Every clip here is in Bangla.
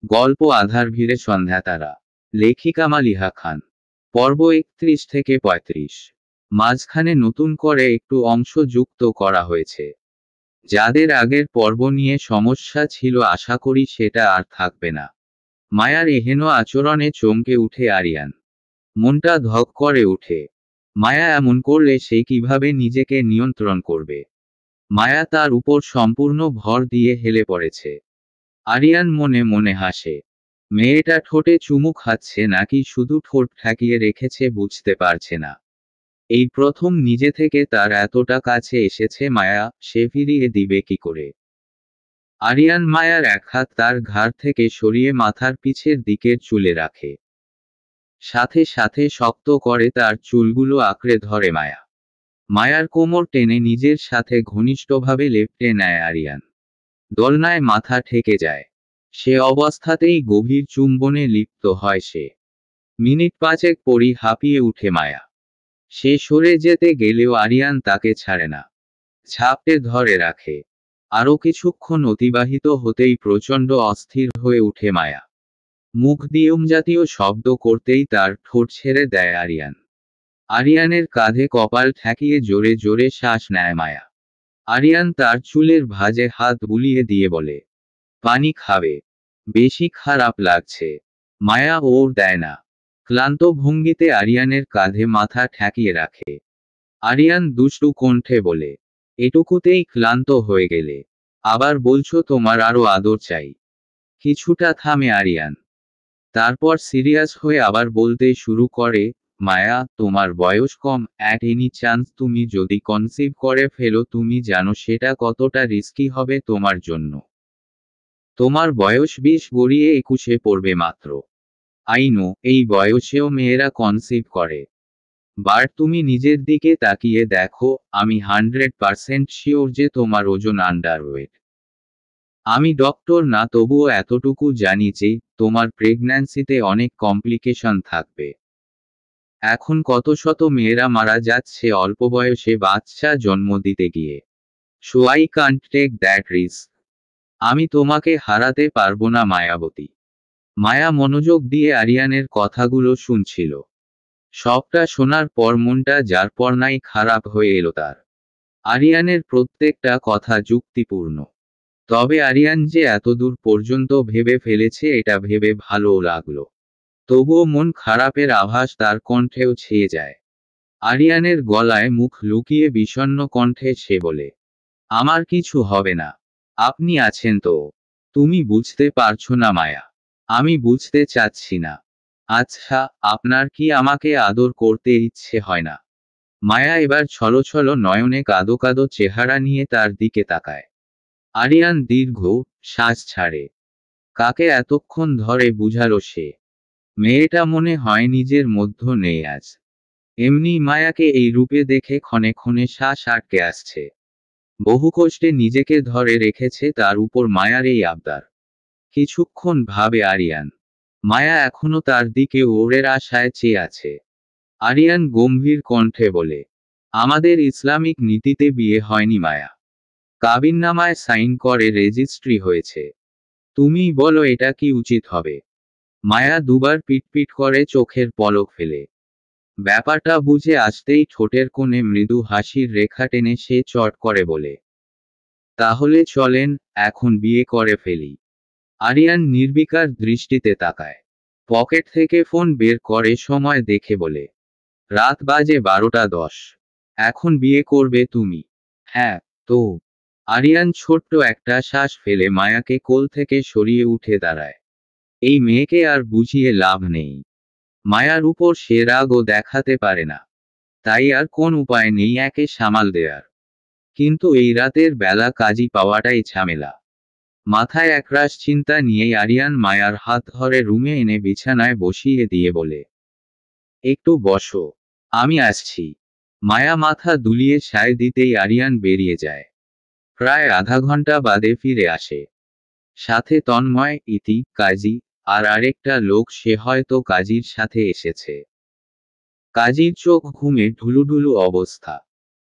গল্প আধার ভিড়ে সন্ধ্যা তারা। লেখিকা মালিহা খান। পর্ব 31 থেকে 35। মাঝখানে নতুন করে একটু অংশ যুক্ত করা হয়েছে। যাদের আগের পর্ব নিয়ে সমস্যা ছিল আশা করি সেটা আর থাকবে না। মায়ার এহেন আচরণে চমকে উঠে আরিয়ান। মনটা ধক করে উঠে। মায়া এমন করলে সে কিভাবে নিজেকে নিয়ন্ত্রণ করবে? মায়া তার উপর সম্পূর্ণ ভর দিয়ে হেলে পড়েছে। আরিয়ান মনে মনে হাসে। মেয়েটা ঠোঁটে চুমু খাচ্ছে নাকি শুধু ঠোঁট ঠেকিয়ে রেখেছে বুঝতে পারছে না। এই প্রথম নিজে থেকে তার এতটা কাছে এসেছে মায়া, সে ফিরিয়ে দিবে কি করে? আরিয়ান মায়ার এক হাত তার ঘাড় থেকে সরিয়ে মাথার পিছের দিকের চুলে রাখে। সাথে সাথে শক্ত করে তার চুলগুলো আঁকড়ে ধরে মায়া। মায়ার কোমর টেনে নিজের সাথে ঘনিষ্ঠভাবে লেপ্টে নেয় আরিয়ান। দোলনায় মাথা ঠেকে যায়। সে অবস্থাতেই গভীর চুম্বনে লিপ্ত হয় সে। মিনিট পাঁচেক পরই হাঁপিয়ে উঠে মায়া। সে সরে যেতে গেলেও আরিয়ান তাকে ছাড়ে না। ঝাপটে ধরে রাখে। আরও কিছুক্ষণ অতিবাহিত হতেই প্রচণ্ড অস্থির হয়ে উঠে মায়া। মুখ দিয়ে জাতীয় শব্দ করতেই তার ঠোঁট ছেড়ে দেয় আরিয়ান। আরিয়ানের কাঁধে কপাল ঠেকিয়ে জোরে জোরে শ্বাস নেয় মায়া। আরিয়ান তার চুলের ভাঁজে হাত বুলিয়ে দিয়ে বলে, পানি খাবে? বেশি খারাপ লাগছে। মায়া ওর দেয় না। ক্লান্ত ভঙ্গিতে আরিয়ানের কাঁধে মাথা ঠেকিয়ে রাখে। আরিয়ান দুষ্টু কণ্ঠে বলে, এটুকুতেই ক্লান্ত হয়ে গেলে? আবার বলছো তোমার আরো আদর চাই। কিছুটা থামে আরিয়ান। তারপর সিরিয়াস হয়ে আবার বলতে শুরু করে, মায়া, তোমার বয়স কম, অ্যাট এনি চান্স তুমি যদি কনসিভ করে ফেলো তুমি জানো সেটা কতটা রিস্কি হবে তোমার জন্য। তোমার বয়স 20 গড়িয়ে 21-এ পড়বে মাত্র। আই নো, এই বয়সেও মেয়েরা কনসিভ করে। বাট তুমি নিজের দিকে তাকিয়ে দেখো, আমি 100% শিওর যে তোমার ওজন আন্ডারওয়েট। আমি ডক্টর না, তবুও এতটুকু জানি যে তোমার প্রেগন্যান্সিতে অনেক কমপ্লিকেশন থাকবে। এখন কত শত মেয়েরা মারা যাচ্ছে অল্প বয়সে বাচ্চা জন্ম দিতে গিয়ে। So I can't take that risk. আমি তোমাকে হারাতে পারবো না মায়াবতী। মায়া মনোযোগ দিয়ে আরিয়ানের কথাগুলো শুনছিল। সবটা শোনার পর মনটা যার পর নাই খারাপ হয়ে এলো তার। আরিয়ানের প্রত্যেকটা কথা যুক্তিপূর্ণ। তবে আরিয়ান যে এতদূর পর্যন্ত ভেবে ফেলেছে এটা ভেবে ভালোও লাগলো। তবুও মন খারাপের আভাস তার কণ্ঠেও ছেয়ে যায়। আরিয়ানের গলায় মুখ লুকিয়ে বিষণ্ণ কণ্ঠে সে বলে, আমার কিছু হবে না। আপনি আছেন তো। তুমি বুঝতে পারছো না মায়া। আমি বুঝতে চাচ্ছি না। আচ্ছা, আপনার কি আমাকে আদর করতে ইচ্ছে হয় না? মায়া এবার ছলছল নয়নে কাদো কাদো চেহারা নিয়ে তার দিকে তাকায়। আরিয়ান দীর্ঘ শ্বাস ছাড়ে। কাকে এতক্ষণ ধরে বুঝালো সে? মেয়েটা মনে হয় নিজের মধ্য নেই আজ। এমনি মায়াকে এই রূপে দেখে ক্ষণে ক্ষণে শ্বাস আটকে আসছে। বহু কষ্টে নিজেকে ধরে রেখেছে তার উপর মায়ার এই আবদার। কিছুক্ষণ ভাবে আরিয়ান। মায়া এখনো তার দিকে ওরের আশায় চেয়ে আছে। আরিয়ান গম্ভীর কণ্ঠে বলে, আমাদের ইসলামিক নীতিতে বিয়ে হয়নি মায়া। কাবিননামায় সাইন করে রেজিস্ট্রি হয়েছে। তুমি বলো এটা কি উচিত হবে? মায়া দুবার পিটপিট করে চোখের পলক ফেলে। ব্যাপারটা বুঝে আসতেই ঠোঁটের কোণে মৃদু হাসির রেখা টেনে সে চট করে বলে, তাহলে চলেন, এখন বিয়ে করে ফেলি। আরিয়ান নির্বিকার দৃষ্টিতে তাকায়। পকেট থেকে ফোন বের করে সময় দেখে বলে, রাত বাজে 12টা 10। এখন বিয়ে করবে তুমি? হ্যাঁ, তো। আরিয়ান ছোট্ট একটা শ্বাস ফেলে মায়াকে কোল থেকে সরিয়ে উঠে দাঁড়ায়। এই মেয়েকে আর বুঝিয়ে লাভ নেই। মায়ার উপর সে রাগও দেখাতে পারে না। তাই আর কোন উপায় নেই একে সামাল দেয়ার। কিন্তু এই রাতের বেলা কাজী পাওয়াটাই ঝামেলা। মাথায় একরাশ চিন্তা নিয়েই আরিয়ান মায়ার হাত ধরে রুমে এনে বিছানায় বসিয়ে দিয়ে বলে, একটু বসো, আমি আসছি। মায়া মাথা দুলিয়ে সায় দিতেই আরিয়ান বেরিয়ে যায়। প্রায় আধা ঘন্টা বাদে ফিরে আসে। সাথে তন্ময়, ইতি, কাজী, আর আরেকটা লোক, সে হয়তো কাজীর সাথে এসেছে। কাজীর চোখ ঘুমে ঢুলুঢুলু অবস্থা।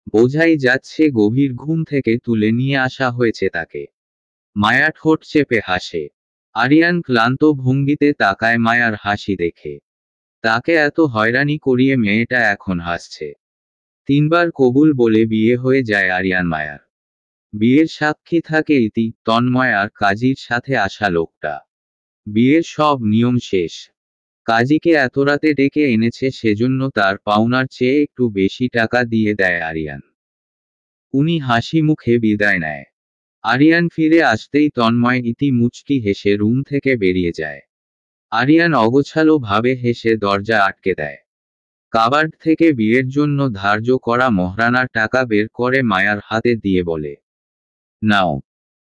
বোঝাই যাচ্ছে গভীর ঘুম থেকে তুলে নিয়ে আসা হয়েছে তাকে। মায়া ঠোঁট চেপে হাসে। আরিয়ান ক্লান্ত ভঙ্গিতে তাকায় মায়ার হাসি দেখে। তাকে এত হয়রানি করিয়ে মেয়েটা এখন হাসছে। 3বার কবুল বলে বিয়ে হয়ে যায় আরিয়ান মায়ার। বিয়ের সাক্ষী থাকে ইতি, তন্ময় আর কাজীর সাথে আসা লোকটা। বিয়ের সব নিয়ম শেষ। কাজীকে এত রাতে ডেকে এনেছে সেজন্য তার পাওনার চেয়ে একটু বেশি টাকা দিয়ে দেয় আরিয়ান। উনি হাসি মুখে বিদায় নেয়। আরিয়ান ফিরে আসতেই তন্ময় ইতি মুচকি হেসে রুম থেকে বেরিয়ে যায়। আরিয়ান অগোছালো ভাবে হেসে দরজা আটকে দেয়। কাবার্ড থেকে বিয়ের জন্য ধার্য করা মহারানার টাকা বের করে মায়ার হাতে দিয়ে বলে, নাও,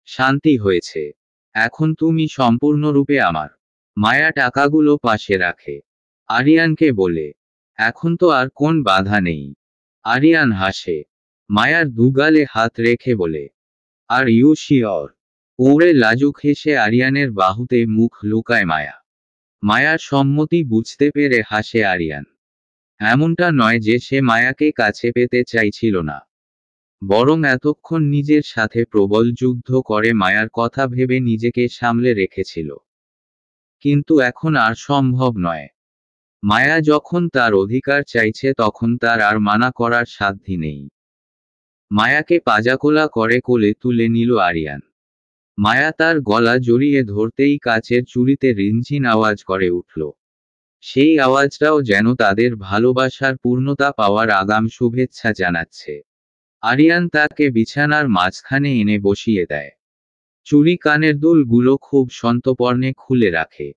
শান্তি হয়েছে। এখন তুমি সম্পূর্ণরূপে আমার। মায়া টাকাগুলো পাশে রাখে। আরিয়ানকে বলে, এখন তো আর কোন বাধা নেই। আরিয়ান হাসে। মায়ার দুগালে হাত রেখে বলে, আর ইউ শিওর? ওরে লাজুক হেসে আরিয়ানের বাহুতে মুখ লুকায় মায়া। মায়ার সম্মতি বুঝতে পেরে হাসে আরিয়ান। এমনটা নয় যে সে মায়াকে কাছে পেতে চাইছিল না, বরং এতক্ষণ নিজের সাথে প্রবল যুদ্ধ করে মায়ার কথা ভেবে নিজেকে সামলে রেখেছিল। কিন্তু এখন আর সম্ভব নয়। মায়া যখন তার অধিকার চাইছে তখন তার আর মানা করার সাধ্য নেই। মায়াকে পাজাকোলা করে কোলে তুলে নিল আরিয়ান। মায়া তার গলা জড়িয়ে ধরতেই কাচের চুড়িতে রিনঝিন আওয়াজ করে উঠল। সেই আওয়াজটাও যেন তাদের ভালোবাসার পূর্ণতা পাওয়ার আগাম শুভেচ্ছা জানাচ্ছে। আরিয়ান তাকে বিছানার মাঝখানে এনে বসিয়ে দেয়। চুড়ি কানের দুলগুলো খুব সন্তর্পণে খুলে রাখে।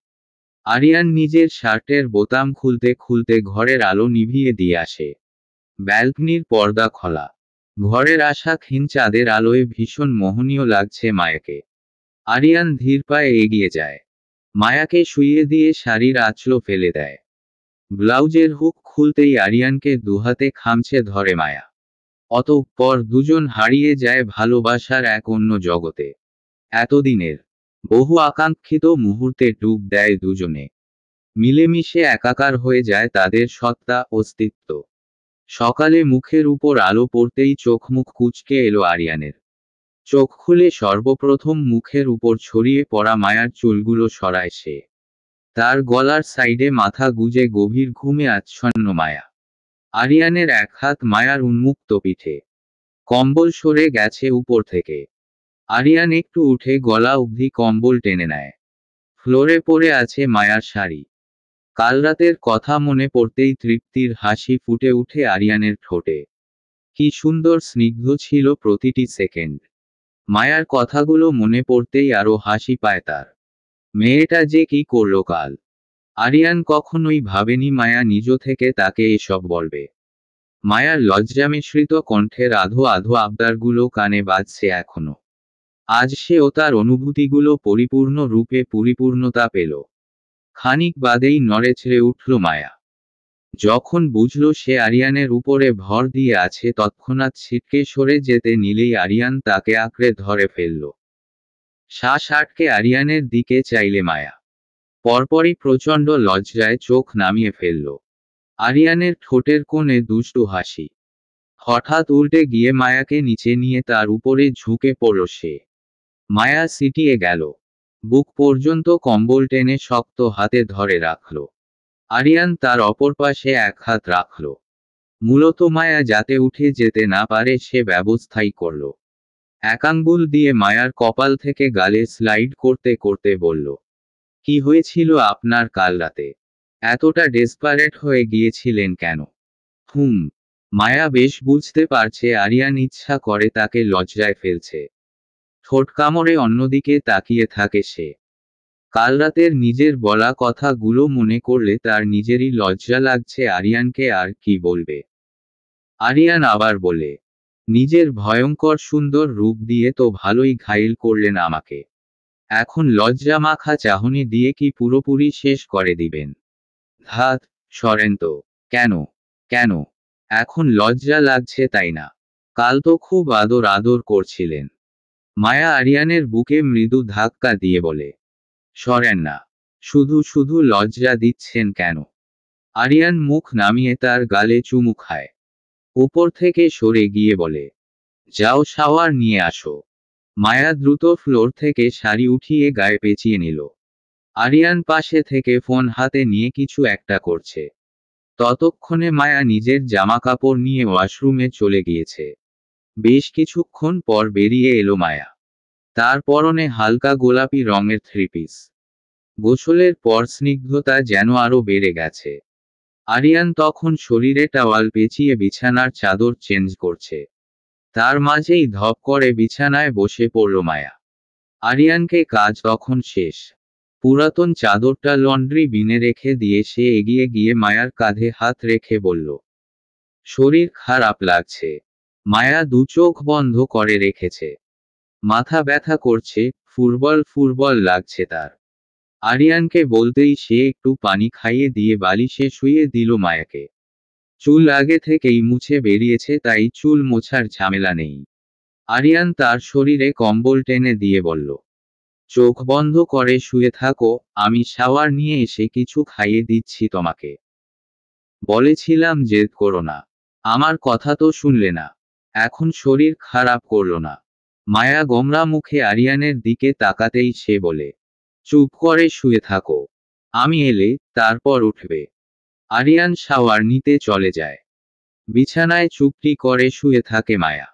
আরিয়ান নিজের শার্টের বোতাম খুলতে খুলতে ঘরের আলো নিভিয়ে দিয়ে আসে। ব্যালকনির পর্দা খোলা। ঘরের আসা ক্ষীণ চাঁদের আলোয় ভীষণ মোহনীয় লাগছে মায়াকে। আরিয়ান ধীর পায়ে এগিয়ে যায়। মায়াকে শুইয়ে দিয়ে শাড়ির আঁচলো ফেলে দেয়। ব্লাউজের হুক খুলতেই আরিয়ানকে দুহাতে খামচে ধরে মায়া। অতঃপর দুজন হারিয়ে যায় ভালোবাসার এক অন্য জগতে। এতদিনের বহু আকাঙ্ক্ষিত মুহূর্তে ডুব দেয় দুজনে। মিলেমিশে একাকার হয়ে যায় তাদের সত্তা, অস্তিত্ব। সকালে মুখের উপর আলো পড়তেই চোখ মুখ কুঁচকে এলো আরিয়ানের। চোখ খুলে সর্বপ্রথম মুখের উপর ছড়িয়ে পড়া মায়ার চুলগুলো সরায় সে। তার গলার সাইডে মাথা গুজে গভীর ঘুমে আচ্ছন্ন মায়া। আরিয়ানের এক হাত মায়ার উন্মুক্ত পিঠে। কম্বল সরে গেছে উপর থেকে। আরিয়ান একটু উঠে গলা অবধি কম্বল টেনে নেয়। ফ্লোরে পড়ে আছে মায়ার শাড়ি। কাল রাতের কথা মনে পড়তেই তৃপ্তির হাসি ফুটে উঠে আরিয়ানের ঠোঁটে। কি সুন্দর স্নিগ্ধ ছিল প্রতিটি সেকেন্ড। মায়ার কথাগুলো মনে পড়তেই আরো হাসি পায় তার। মেয়েটা যে কি করল কাল। আরিয়ান কখনোই ভাবেনি মায়া নিজ থেকে তাকে এসব বলবে। মায়ার লজ্জামিশ্রিত কণ্ঠের আধো আধো আবদারগুলো কানে বাজছে এখনো। আজ সেও তার অনুভূতিগুলো পরিপূর্ণ রূপে পরিপূর্ণতা পেল। খানিক বাদেই নড়েচড়ে উঠল মায়া। যখন বুঝল সে আরিয়ানের উপরে ভর দিয়ে আছে তৎক্ষণাৎ ছিটকে সরে যেতে নিলেই আরিয়ান তাকে আঁকড়ে ধরে ফেলল। শ্বাস আটকে আরিয়ানের দিকে চাইলে মায়া। পরপরই প্রচণ্ড লজ্জায় চোখ নামিয়ে ফেলল। আরিয়ানের ঠোঁটের কোণে দুষ্টু হাসি। হঠাৎ উল্টে গিয়ে মায়াকে নিচে নিয়ে তার উপরে ঝুঁকে পড়ল সে। মায়া সিটিয়ে গেল। বুক পর্যন্ত কম্বল টেনে শক্ত হাতে ধরে রাখল। আরিয়ান তার অপর পাশে এক হাত রাখল। মূলত মায়া যাতে উঠে যেতে না পারে সে ব্যবস্থাই করল। এক আঙ্গুল দিয়ে মায়ার কপাল থেকে গালে স্লাইড করতে করতে বলল, কি হয়েছিল আপনার কাল রাতে? এতটা ডেসপারেট হয়ে গিয়েছিলেন কেন? মায়া বেশ বুঝতে পারছে আরিয়ান ইচ্ছা করে তাকে লজ্জায় ফেলছে। ঠোঁট কামড়ে অন্যদিকে তাকিয়ে থাকে সে। কাল রাতের নিজের বলা কথাগুলো মনে করলে তার নিজেরই লজ্জা লাগছে আরিয়ানকে আর কি বলবে। আরিয়ান আবার বলে, নিজের ভয়ঙ্কর সুন্দর রূপ দিয়ে তো ভালোই ঘায়েল করলেন আমাকে। এখন লজ্জা মাখা চাহনি দিয়ে কি পুরোপুরি শেষ করে দিবেন? ধাত, সরেন তো। কেন কেন এখন লজ্জা লাগছে তাই না? কাল তো খুব আদর আদর করছিলেন। মায়া আরিয়ানের বুকে মৃদু ধাক্কা দিয়ে বলে, সরেন না। শুধু শুধু লজ্জা দিচ্ছেন কেন? আরিয়ান মুখ নামিয়ে তার গালে চুমু খায়। উপর থেকে সরে গিয়ে বলে, যাও শাওয়ার নিয়ে আসো। মায়া দ্রুত ফ্লোর থেকে শাড়ি উঠিয়ে গায়ে পেঁচিয়ে নিল। আরিয়ান পাশে থেকে ফোন হাতে নিয়ে কিছু একটা করছে। ততক্ষণে মায়া নিজের জামাকাপড় নিয়ে ওয়াশরুমে চলে গিয়েছে। বেশ কিছুক্ষণ পর বেরিয়ে এলো মায়া। তার পরনে হালকা গোলাপি রঙের থ্রি পিস। গোসলের পর স্নিগ্ধতা যেন আরো বেড়ে গেছে। আরিয়ান তখন শরীরে টাওয়াল পেঁচিয়ে বিছানার চাদর চেঞ্জ করছে। তার মাঝেই ধপ করে বিছানায় বসে পড়ল মায়া। আরিয়ানকে কাজ তখন শেষ। পুরাতন চাদরটা লন্ড্রি বিনে রেখে দিয়ে সে এগিয়ে গিয়ে মায়ার কাঁধে হাত রেখে বলল, শরীর খারাপ লাগছে। মায়া দু চোখ বন্ধ করে রেখেছে। মাথা ব্যথা করছে, ফুরবল ফুরবল লাগছে তার। আরিয়ানকে বলতেই সে একটু পানি খাইয়ে দিয়ে বালিশে শুইয়ে দিল মায়াকে। চুল আগে থেকেই মুছে বেরিয়েছে, তাই চুল মোছার ঝামেলা নেই। আরিয়ান তার শরীরে কম্বল টেনে দিয়ে বলল, চোখ বন্ধ করে শুয়ে থাকো, আমি শাওয়ার নিয়ে এসে কিছু খাইয়ে দিচ্ছি তোমাকে। বলেছিলাম জেদ করো না। আমার কথা তো শুনলে না। এখন শরীর খারাপ করলো না। মায়া গোমরা মুখে আরিয়ানের দিকে তাকাতেই সে বলে, চুপ করে শুয়ে থাকো। আমি এলে তারপর উঠবে। আরিয়ান শাওয়ার নিতে চলে যায়। বিছানায় চুপটি করে শুয়ে থাকে মায়া।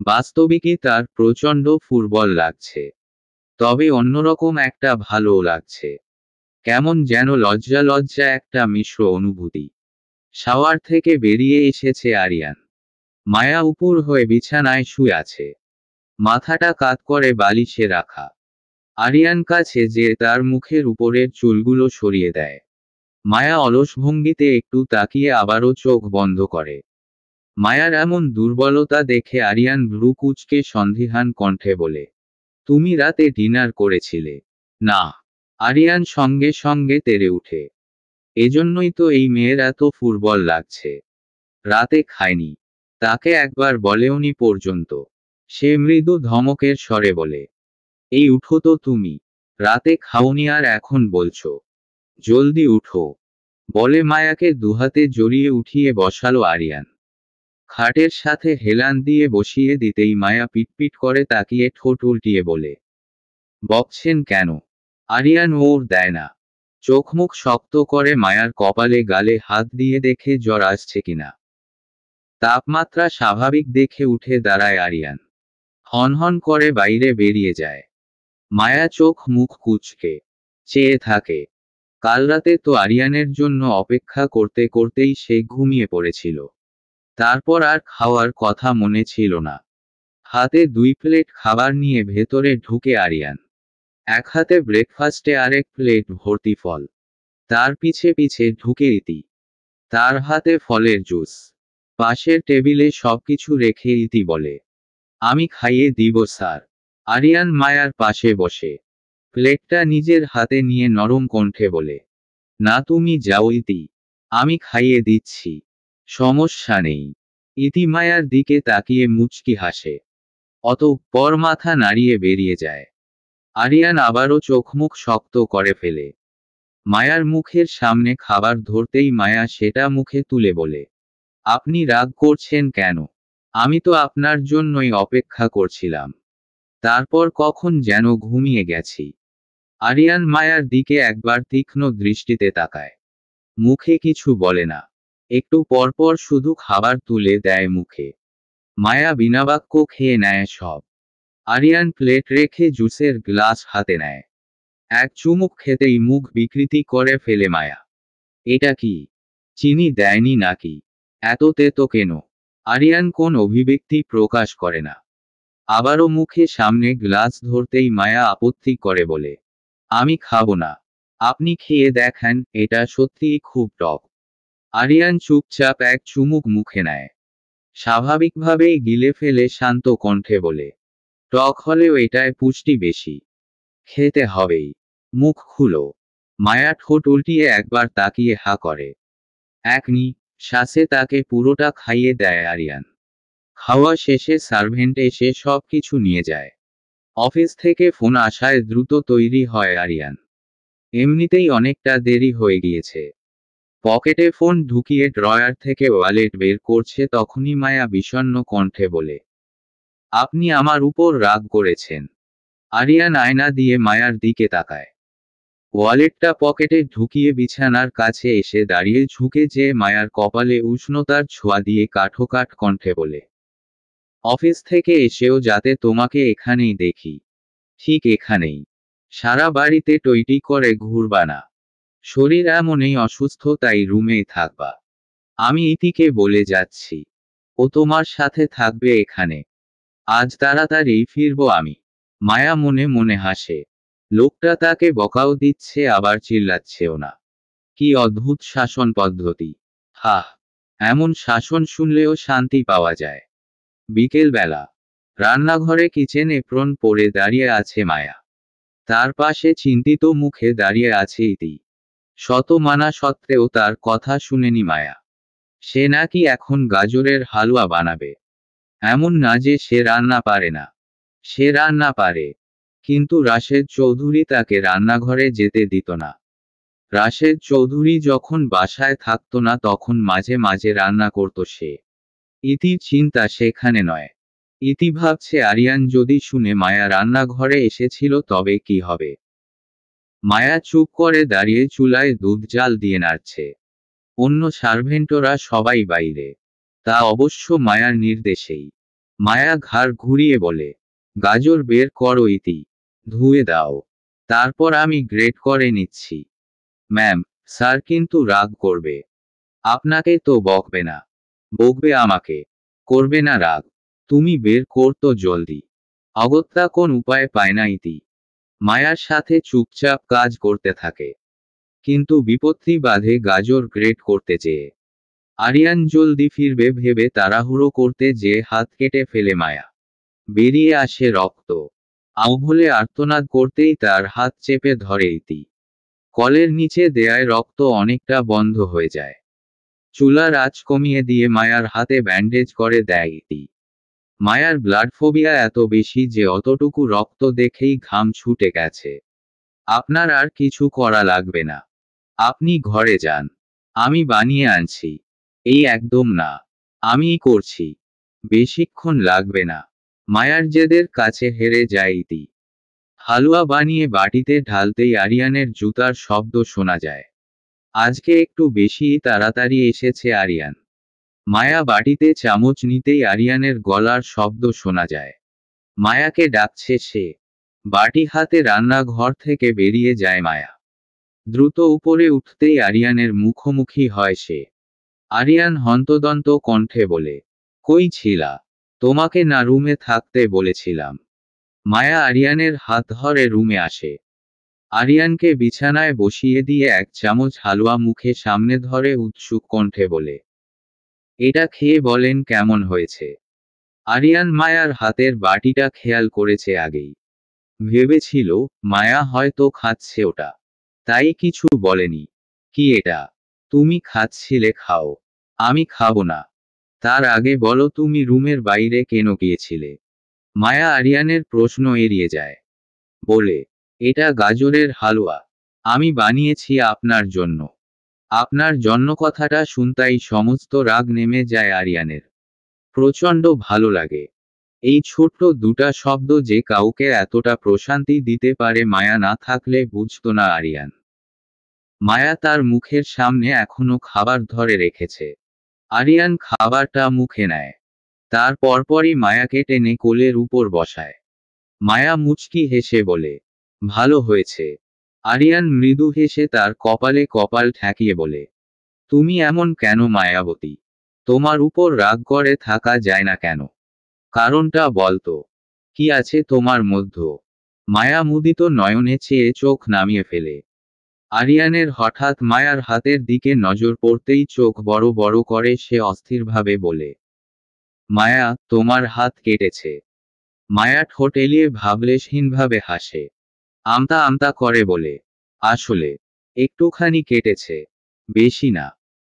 বাস্তবিকই তার প্রচণ্ড ফুরবল লাগছে। তবে অন্যরকম একটা ভালো লাগছে। কেমন যেন লজ্জা লজ্জা একটা মিশ্র অনুভূতি। শাওয়ার থেকে বেরিয়ে এসেছে আরিয়ান। মায়া উপুর হয়ে বিছানায় শুয়ে আছে। মাথাটা কাত করে বালিশে রাখা। আরিয়ান কাছে যে তার মুখের উপরের চুলগুলো সরিয়ে দেয়। মায়া অলস ভঙ্গিতে একটু তাকিয়ে আবারও চোখ বন্ধ করে। মায়ার এমন দুর্বলতা দেখে আরিয়ান ভ্রু কুঁচকে সন্দিহান কণ্ঠে বলে, তুমি রাতে ডিনার করেছিলে? না। আরিয়ান সঙ্গে সঙ্গে তেড়ে উঠে। এজন্যই তো এই মেয়ের এত ফুরবল লাগছে। রাতে খায়নি। তাকে একবার বলেওনি পর্যন্ত। সে মৃদু ধমকের স্বরে বলে, এই উঠো তো তুমি। রাতে খাওনি আর এখন বলছো? জলদি উঠো। বলে মায়াকে দুহাতে জড়িয়ে উঠিয়ে বসালো আরিয়ান। খাটের সাথে হেলান দিয়ে বসিয়ে দিতেই মায়া পিটপিট করে তাকিয়ে ঠোঁট উল্টিয়ে বলে, বকছেন কেন? আরিয়ান ওর দেয় না। চোখ মুখ শক্ত করে মায়ার কপালে গালে হাত দিয়ে দেখে জ্বর আসছে কিনা। তাপমাত্রা স্বাভাবিক দেখে উঠে দাঁড়ায় আরিয়ান। হনহন করে বাইরে বেরিয়ে যায়। মায়া চোখ মুখ কুঁচকে চেয়ে থাকে। কাল রাতে তো আরিয়ানের জন্য অপেক্ষা করতে করতেই সে ঘুমিয়ে পড়েছিল। তারপর আর খাওয়ার কথা মনে ছিল না। হাতে 2 প্লেট খাবার নিয়ে ভেতরে ঢুকে আরিয়ান। এক হাতে ব্রেকফাস্টে আরেক প্লেট ভর্তি ফল। তার পিছে পিছে ঢুকে ইতি। তার হাতে ফলের জুস। পাশের টেবিলে সবকিছু রেখে ইতি বলে, আমি খাইয়ে দিব স্যার। আরিয়ান মায়ার পাশে বসে প্লেটটা নিজের হাতে নিয়ে নরম কণ্ঠে বলে, না তুমি যাও ইতি। আমি খাইয়ে দিচ্ছি। সমস্যা নেই। ইতি মায়ার দিকে তাকিয়ে মুচকি হাসে। অতঃপর মাথা নাড়িয়ে বেরিয়ে যায়। আরিয়ান আবারও চোখ মুখ শক্ত করে ফেলে। মায়ার মুখের সামনে খাবার ধরতেই মায়া সেটা মুখে তুলে বলে, আপনি রাগ করছেন কেন? আমি তো আপনার জন্যই অপেক্ষা করছিলাম। তারপর কখন যেন ঘুমিয়ে গেছি। আরিয়ান মায়ার দিকে একবার তীক্ষ্ণ দৃষ্টিতে তাকায়। মুখে কিছু বলে না। একটু পরপর শুধু খাবার তুলে দেয় মুখে। মায়া বিনাবাক্য খেয়ে নেয় সব। আরিয়ান প্লেট রেখে জুসের গ্লাস হাতে নেয়। এক চুমুক খেতেই মুখ বিকৃতি করে ফেলে মায়া। এটা কি? চিনি দেয়নি নাকি? এত তেতো কেন? আরিয়ান কোন অভিব্যক্তি প্রকাশ করে না। আবারও মুখে সামনে গ্লাস ধরতেই মায়া আপত্তি করে বলে, আমি খাবো না। আপনি খেয়ে দেখেন, এটা সত্যিই খুব টক। আরিয়ান চুপচাপ এক চুমুক মুখে নেয়। স্বাভাবিকভাবেই গিলে ফেলে শান্ত কণ্ঠে বলে, টক হলেও এটায় পুষ্টি বেশি। খেতে হবেই। মুখ খুলো। মায়া ঠোঁট উল্টিয়ে একবার তাকিয়ে হা করে। এক শ্বাসে তাকে পুরোটা খাইয়ে দেয় আরিয়ান। খাওয়া শেষে সার্ভেন্ট এসে সব কিছু নিয়ে যায়। অফিস থেকে ফোন আসায় দ্রুত তৈরি হয় আরিয়ান। এমনিতেই অনেকটা দেরি হয়ে গিয়েছে। পকেটে ফোন ঢুকিয়ে ড্রয়ার থেকে ওয়ালেট বের করছে তখনই মায়া বিষণ্ণ কণ্ঠে বলে, আপনি আমার উপর রাগ করেছেন? আরিয়ান আয়না দিয়ে মায়ার দিকে তাকায়। ওয়ালেটটা পকেটে ঢুকিয়ে বিছানার কাছে এসে দাঁড়িয়ে ঝুঁকে যেয়ে মায়ার কপালে উষ্ণতার ছোঁয়া দিয়ে কাঠোকাঠ কণ্ঠে বলে, অফিস থেকে এসেও যাতে তোমাকে এখানেই দেখি। ঠিক এখানেই। সারা বাড়িতে টইটি করে ঘুরবা না। শরীর এমনই অসুস্থ, তাই রুমেই থাকবা। আমি ইতিকে বলে যাচ্ছি, ও তোমার সাথে থাকবে এখানে। আজ তাড়াতাড়ি ফিরবো আমি। মায়া মনে মনে হাসে। লোকটা তাকে বকাও দিচ্ছে আবার চিল্লাচ্ছেও না। কি অদ্ভুত শাসন পদ্ধতি। হাহ, এমন শাসন শুনলেও শান্তি পাওয়া যায়। বিকেলবেলা রান্নাঘরে কিচেন এপ্রন পরে দাঁড়িয়ে আছে মায়া। তার পাশে চিন্তিত মুখে দাঁড়িয়ে আছে ইতি। শত মানা সত্ত্বেও তার কথা শুনেনি মায়া। সে নাকি এখন গাজরের হালুয়া বানাবে। এমন না যে সে রান্না পারে না। সে রান্না পারে। কিন্তু রাশেদ চৌধুরী তাকে রান্নাঘরে যেতে দিত না। রাশেদ চৌধুরী যখন বাসায় থাকতো না তখন মাঝে মাঝে রান্না করত সে। ইতির চিন্তা সেখানে নয়। ইতি ভাবছে আরিয়ান যদি শুনে মায়া রান্নাঘরে এসেছিল তবে কি হবে। মায়া চুপ করে দাঁড়িয়ে চুলায় দুধ জাল দিয়ে নাড়ছে। অন্য সার্ভেন্টরা সবাই বাইরে। তা অবশ্য মায়ার নির্দেশেই। মায়া ঘাড় ঘুরিয়ে বলে, গাজর বের করো ইতি। ধুয়ে দাও। তারপর আমি গ্রেট করে নিচ্ছি। ম্যাম, স্যার কিন্তু রাগ করবে। আপনাকে তো বকবে না। বকবে আমাকে। করবে না রাগ। তুমি বের করতো জলদি। অগত্যা কোন উপায় পায় না ইতি। মায়ার সাথে চুপচাপ কাজ করতে থাকে। কিন্তু বিপত্তি বাধে গাজর গ্রেট করতে চেয়ে। আরিয়ান জলদি ফিরবে ভেবে তাড়াহুড়ো করতে যেয়ে হাত কেটে ফেলে মায়া। বেরিয়ে আসে রক্ত। আউ বলে আর্তনাদ করতেই তার হাত চেপে ধরে ইতি। কলের নিচে দেয়ায় রক্ত অনেকটা বন্ধ হয়ে যায়। চুলার আঁচ কমিয়ে দিয়ে মায়ার হাতে ব্যান্ডেজ করে দেয় ইতি। মায়ার ব্লাড ফোবিয়া এত বেশি যে অতটুকু রক্ত দেখেই ঘাম ছুটে গেছে। আপনার আর কিছু করা লাগবে না। আপনি ঘরে যান। আমি বানিয়ে আনছি। এই একদম না। আমিই করছি। বেশিক্ষণ লাগবে না। মায়ার জেদের কাছে হেরে যায় ইতি। হালুয়া বানিয়ে বাটিতে ঢালতেই আরিয়ানের জুতার শব্দ শোনা যায়। আজকে একটু বেশিই তাড়াতাড়ি এসেছে আরিয়ান। মায়া বাটিতে চামচ নিতেই আরিয়ানের গলার শব্দ শোনা যায়। মায়াকে ডাকছে সে। বাটি হাতে রান্নাঘর থেকে বেরিয়ে যায় মায়া। দ্রুত উপরে উঠতেই আরিয়ানের মুখোমুখি হয় সে। আরিয়ান হন্তদন্ত কণ্ঠে বলে, কই ছিলা? তোমাকে না রুমে থাকতে বলেছিলাম। মায়া আরিয়ানের হাত ধরে রুমে আসে। আরিয়ানকে বিছানায় বসিয়ে দিয়ে এক চামচ হালুয়া মুখে সামনে ধরে উৎসুক কণ্ঠে বলে, এটা খেয়ে বলেন কেমন হয়েছে। আরিয়ান মায়ার হাতের বাটিটা খেয়াল করেছে আগেই। ভেবেছিল মায়া হয়তো খাচ্ছে ওটা। তাই কিছু বলেনি। কি এটা? তুমি খাচ্ছিলে খাও। আমি খাবো না। তার আগে বলো তুমি রুমের বাইরে কেন গিয়েছিলে? মায়া আরিয়ানের প্রশ্ন এড়িয়ে যায়। বলে, এটা গাজরের হালুয়া। আমি বানিয়েছি আপনার জন্য। আপনার জন্য কথাটা শুনতাই সমস্ত রাগ নেমে যায় আরিয়ানের। প্রচণ্ড ভালো লাগে। এই ছোট্ট দুটা শব্দ যে কাউকে এতটা প্রশান্তি দিতে পারে মায়া না থাকলে বুঝতো না আরিয়ান। মায়া তার মুখের সামনে এখনো খাবার ধরে রেখেছে। আরিয়ান খাবারটা মুখে নেয়। তার পরপরই মায়াকে টেনে কোলের উপর বসায়। মায়া মুচকি হেসে বলে, ভালো হয়েছে। আরিয়ান মৃদু হেসে তার কপালে কপাল ঠেকিয়ে বলে, তুমি এমন কেন মায়াবতী? তোমার উপর রাগ করে থাকা যায় না কেন? কারণটা বলতো। কি আছে তোমার মধ্য? মায়া মুদিত নয়নে চেয়ে চোখ নামিয়ে ফেলে। আরিয়ানের হঠাৎ মায়ার হাতের দিকে নজর পড়তেই চোখ বড় বড় করে সে অস্থিরভাবে বলে, মায়া, তোমার হাত কেটেছে। মায়া ঠোঁট এলিয়ে ভাবলেশহীনভাবে হাসে। আমতা আমতা করে বলে, আসলে একটুখানি কেটেছে। বেশি না।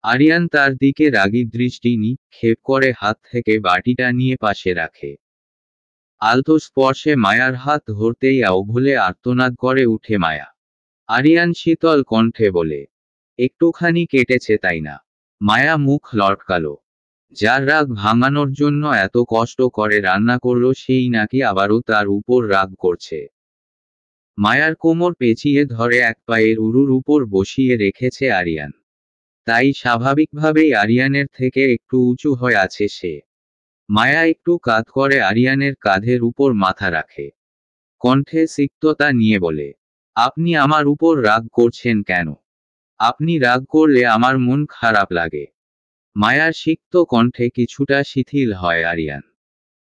আরিয়ান তার দিকে রাগী দৃষ্টি নিক্ষেপ করে হাত থেকে বাটিটা নিয়ে পাশে রাখে। আলতো স্পর্শে মায়ার হাত ধরতেই আউভলে আর্তনাদ করে উঠে মায়া। আরিয়ান শীতল কণ্ঠে বলে, একটুখানি কেটেছে তাই না? মায়া মুখ লটকালো। যার রাগ ভাঙানোর জন্য এত কষ্ট করে রান্না করলো সেই নাকি আবারও তার উপর রাগ করছে। মায়ার কোমর পেঁচিয়ে ধরে এক পায়ের উরুর উপর বসিয়ে রেখেছে আরিয়ান। তাই স্বাভাবিকভাবেই আরিয়ানের থেকে একটু উঁচু হয়ে আছে সে। মায়া একটু কাঁধ করে আরিয়ানের কাঁধের উপর মাথা রাখে। কণ্ঠে সিক্ততা নিয়ে বলে, আপনি আমার উপর রাগ করছেন কেন? আপনি রাগ করলে আমার মন খারাপ লাগে। মায়ার সিক্ত কণ্ঠে কিছুটা শিথিল হয় আরিয়ান।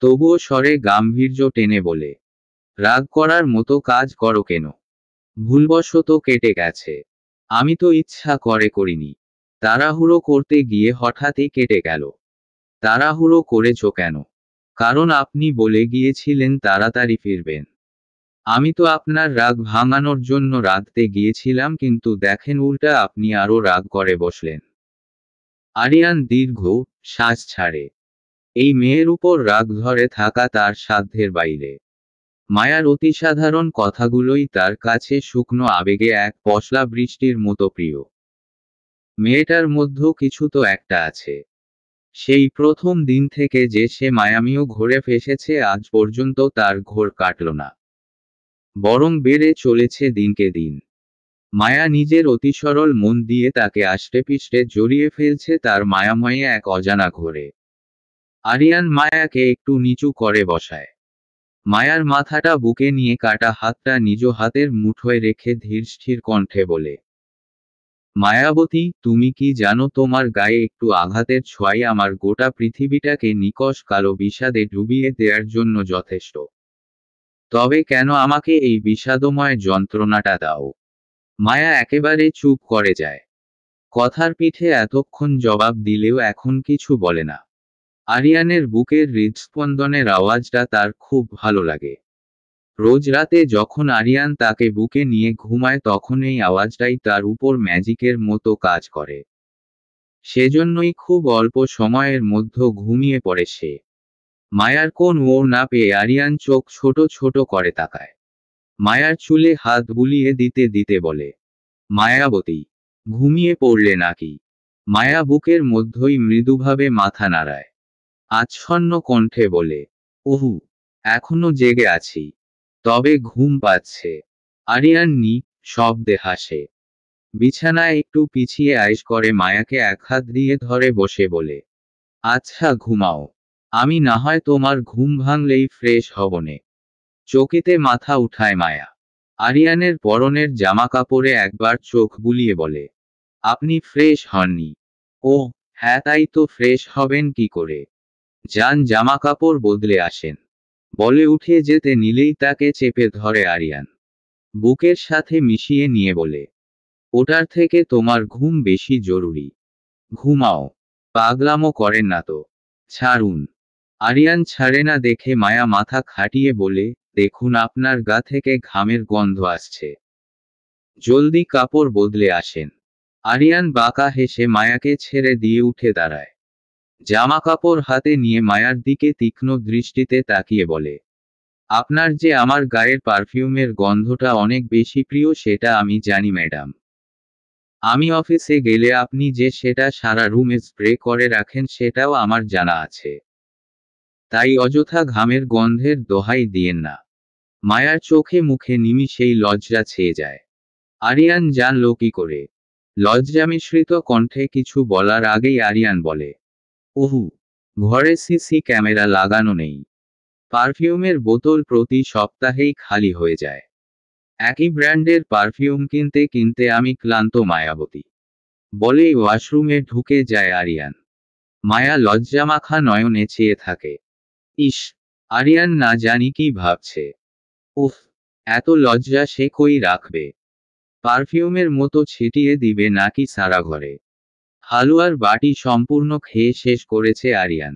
তবুও স্বরে গাম্ভীর্য টেনে বলে, রাগ করার মতো কাজ করো কেন? ভুলবশত কেটে গেছে। আমি তো ইচ্ছা করে করিনি। তাড়াহুড়ো করতে গিয়ে হঠাৎই কেটে গেল। তাড়াহুড়ো করেছো কেন? কারণ আপনি বলে গিয়েছিলেন তাড়াতাড়ি ফিরবেন। আমি তো আপনার রাগ ভাঙানোর জন্য রাঁধতে গিয়েছিলাম, কিন্তু দেখেন উল্টা আপনি আরো রাগ করে বসলেন। আরিয়ান দীর্ঘ শ্বাস ছাড়ে। এই মেয়ের উপর রাগ ধরে থাকা তার সাধ্যের বাইরে। মায়ার অতিসাধারণ কথাগুলোই তার কাছে শুকনো আবেগে এক পশলা বৃষ্টির মতো প্রিয়। মেয়েটার মধ্যেও কিছু তো একটা আছে। সেই প্রথম দিন থেকে যে সে মায়ামিও ঘুরে ফেসেছে, আজ পর্যন্ত তার ঘোর কাটল না, বরং বেড়ে চলেছে দিনকে দিন। মায়া নিজের অতিসরল মন দিয়ে তাকে আষ্টেপৃষ্ঠে জড়িয়ে ফেলছে তার মায়াময়ে এক অজানা ঘোরে। আরিয়ান মায়াকে একটু নিচু করে বসায়। মায়ার মাথাটা বুকে নিয়ে কাটা হাতটা নিজ হাতের মুঠোয় রেখে ধীরস্থির কণ্ঠে বলে, মায়াবতী, তুমি কি জানো তোমার গায়ে একটু আঘাতের ছোঁয়াই আমার গোটা পৃথিবীটাকে নিকষ কালো বিষাদে ডুবিয়ে দেওয়ার জন্য যথেষ্ট। তবে কেন আমাকে এই বিষাদময় যন্ত্রণাটা দাও? মায়া একেবারে চুপ করে যায়। কথার পিঠে এতক্ষণ জবাব দিলেও এখন কিছু বলে না। আরিয়ানের বুকের হৃদস্পন্দনের আওয়াজটা তার খুব ভালো লাগে। রোজ রাতে যখন আরিয়ান তাকে বুকে নিয়ে ঘুমায় তখন এই আওয়াজটাই তার উপর ম্যাজিকের মতো কাজ করে। সেজন্যই খুব অল্প সময়ের মধ্যে ঘুমিয়ে পড়ে সে। মায়ার কোন ও না পেয়ে আরিয়ান চোখ ছোট ছোট করে তাকায়। মায়ার চুলে হাত বুলিয়ে দিতে দিতে বলে, মায়াবতী, ঘুমিয়ে পড়লে নাকি? মায়া বুকের মধ্যই মৃদুভাবে মাথা নাড়ায়। আচ্ছন্ন কণ্ঠে বলে, ওহু, এখনো জেগে আছি। তবে ঘুম পাচ্ছে। আরিয়ান শব্দে হাসে। বিছানায় একটু পিছিয়ে আইস করে মায়াকে এক হাত দিয়ে ধরে বসে বলে, আচ্ছা ঘুমাও। আমি না হয় তোমার ঘুম ভাঙলেই ফ্রেশ হবনে। চকিতে মাথা উঠায় মায়া। আরিয়ানের পরনের জামা কাপড়ে একবার চোখ বুলিয়ে বলে, আপনি ফ্রেশ হননি? ও হ্যাঁ, তাই তো, ফ্রেশ হবেন কি করে? যান জামা কাপড় বদলে আসেন। বলে উঠে যেতে নিলেই তাকে চেপে ধরে আরিয়ান। বুকের সাথে মিশিয়ে নিয়ে বলে, ওটার থেকে তোমার ঘুম বেশি জরুরি। ঘুমাও। পাগলামো করেন না তো। ছাড়ুন। আরিয়ান ছাড়ে না দেখে মায়া মাথা খাটিয়ে বলে, দেখুন আপনার গা থেকে ঘামের গন্ধ আসছে। জলদি কাপড় বদলে আসেন। আরিয়ান বাঁকা হেসে মায়াকে ছেড়ে দিয়ে উঠে দাঁড়ায়। জামা কাপড় হাতে নিয়ে মায়ার দিকে তীক্ষ্ণ দৃষ্টিতে তাকিয়ে বলে, আপনার যে আমার গায়ের পারফিউমের গন্ধটা অনেক বেশি প্রিয় সেটা আমি জানি ম্যাডাম। আমি অফিসে গেলে আপনি যে সেটা সারা রুমে স্প্রে করে রাখেন সেটাও আমার জানা আছে। তাই অযথা ঘামের গন্ধের দোহাই দিয়েন না। মায়ার চোখে মুখে নিমিষেই লজ্জা ছেয়ে যায়। আরিয়ান জানল কি করে? লজ্জা মিশ্রিত কণ্ঠে কিছু বলার আগেই আরিয়ান বলে, ওহু, ঘরে সিসি ক্যামেরা লাগানো নেই। পারফিউমের বোতল প্রতি সপ্তাহেই খালি হয়ে যায়। একই ব্র্যান্ডের পারফিউম কিনতে কিনতে আমি ক্লান্ত মায়াবতী। বলেই ওয়াশরুমে ঢুকে যায় আরিয়ান। মায়া লজ্জামাখা নয়নে চেয়ে থাকে। ইস, আরিয়ান না জানি কি ভাবছে। উফ, এত লজ্জা সে কই রাখবে? পারফিউমের মতো ছিটিয়ে দিবে নাকি সারা ঘরে? হালুয়ার বাটি সম্পূর্ণ খেয়ে শেষ করেছে আরিয়ান।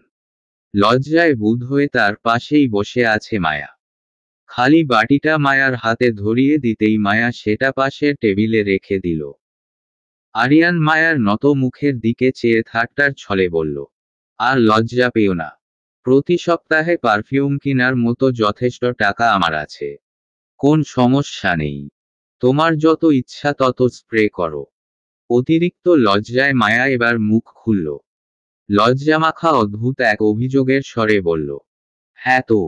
লজ্জায় বুঁদ হয়ে তার পাশেই বসে আছে মায়া। খালি বাটিটা মায়ার হাতে ধরিয়ে দিতেই মায়া সেটা পাশের টেবিলে রেখে দিল। আরিয়ান মায়ার নত মুখের দিকে চেয়ে ঠাট্টার ছলে বলল, আর লজ্জা পেও না। প্রতি সপ্তাহে পারফিউম কেনার মতো যথেষ্ট টাকা আমার আছে। কোন সমস্যা নেই। তোমার যত ইচ্ছা তত স্প্রে করো। অতিরিক্ত লজ্জায় মায়া এবার মুখ খুলল। লজ্জামাখা অদ্ভুত এক অভিযোগের স্বরে বলল, হ্যাঁ তো,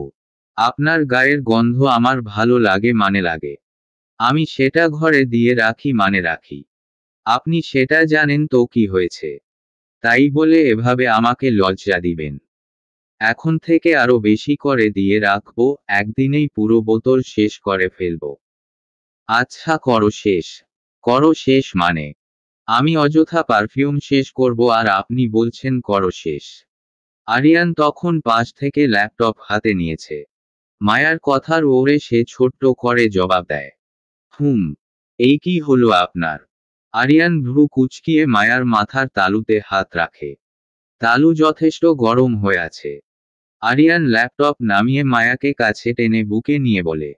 আপনার গায়ের গন্ধ আমার ভালো লাগে মানে লাগে। আমি সেটা ঘরে দিয়ে রাখি মানে রাখি। আপনি সেটা জানেন তো কি হয়েছে? তাই বলে এভাবে আমাকে লজ্জা দিবেন? এখন থেকে আরো বেশি করে দিয়ে রাখবো, একদিনেই পুরো বোতল শেষ করে ফেলবো। আচ্ছা করো শেষ। করো শেষ মানে? আমি অযথা পারফিউম শেষ করব আর আপনি বলছেন করো শেষ? আরিয়ান তখন পাশ থেকে ল্যাপটপ হাতে নিয়েছে। মায়ার কথার ওরে সে ছোট্ট করে জবাব দেয়, এই কি হলো আপনার? আরিয়ান ভ্রু কুঁচকিয়ে মায়ার মাথার তালুতে হাত রাখে। তালু যথেষ্ট গরম হয়ে আছে। আরিয়ান ল্যাপটপ নামিয়ে মায়াকে কাছে টেনে বুকে নিয়ে বলে,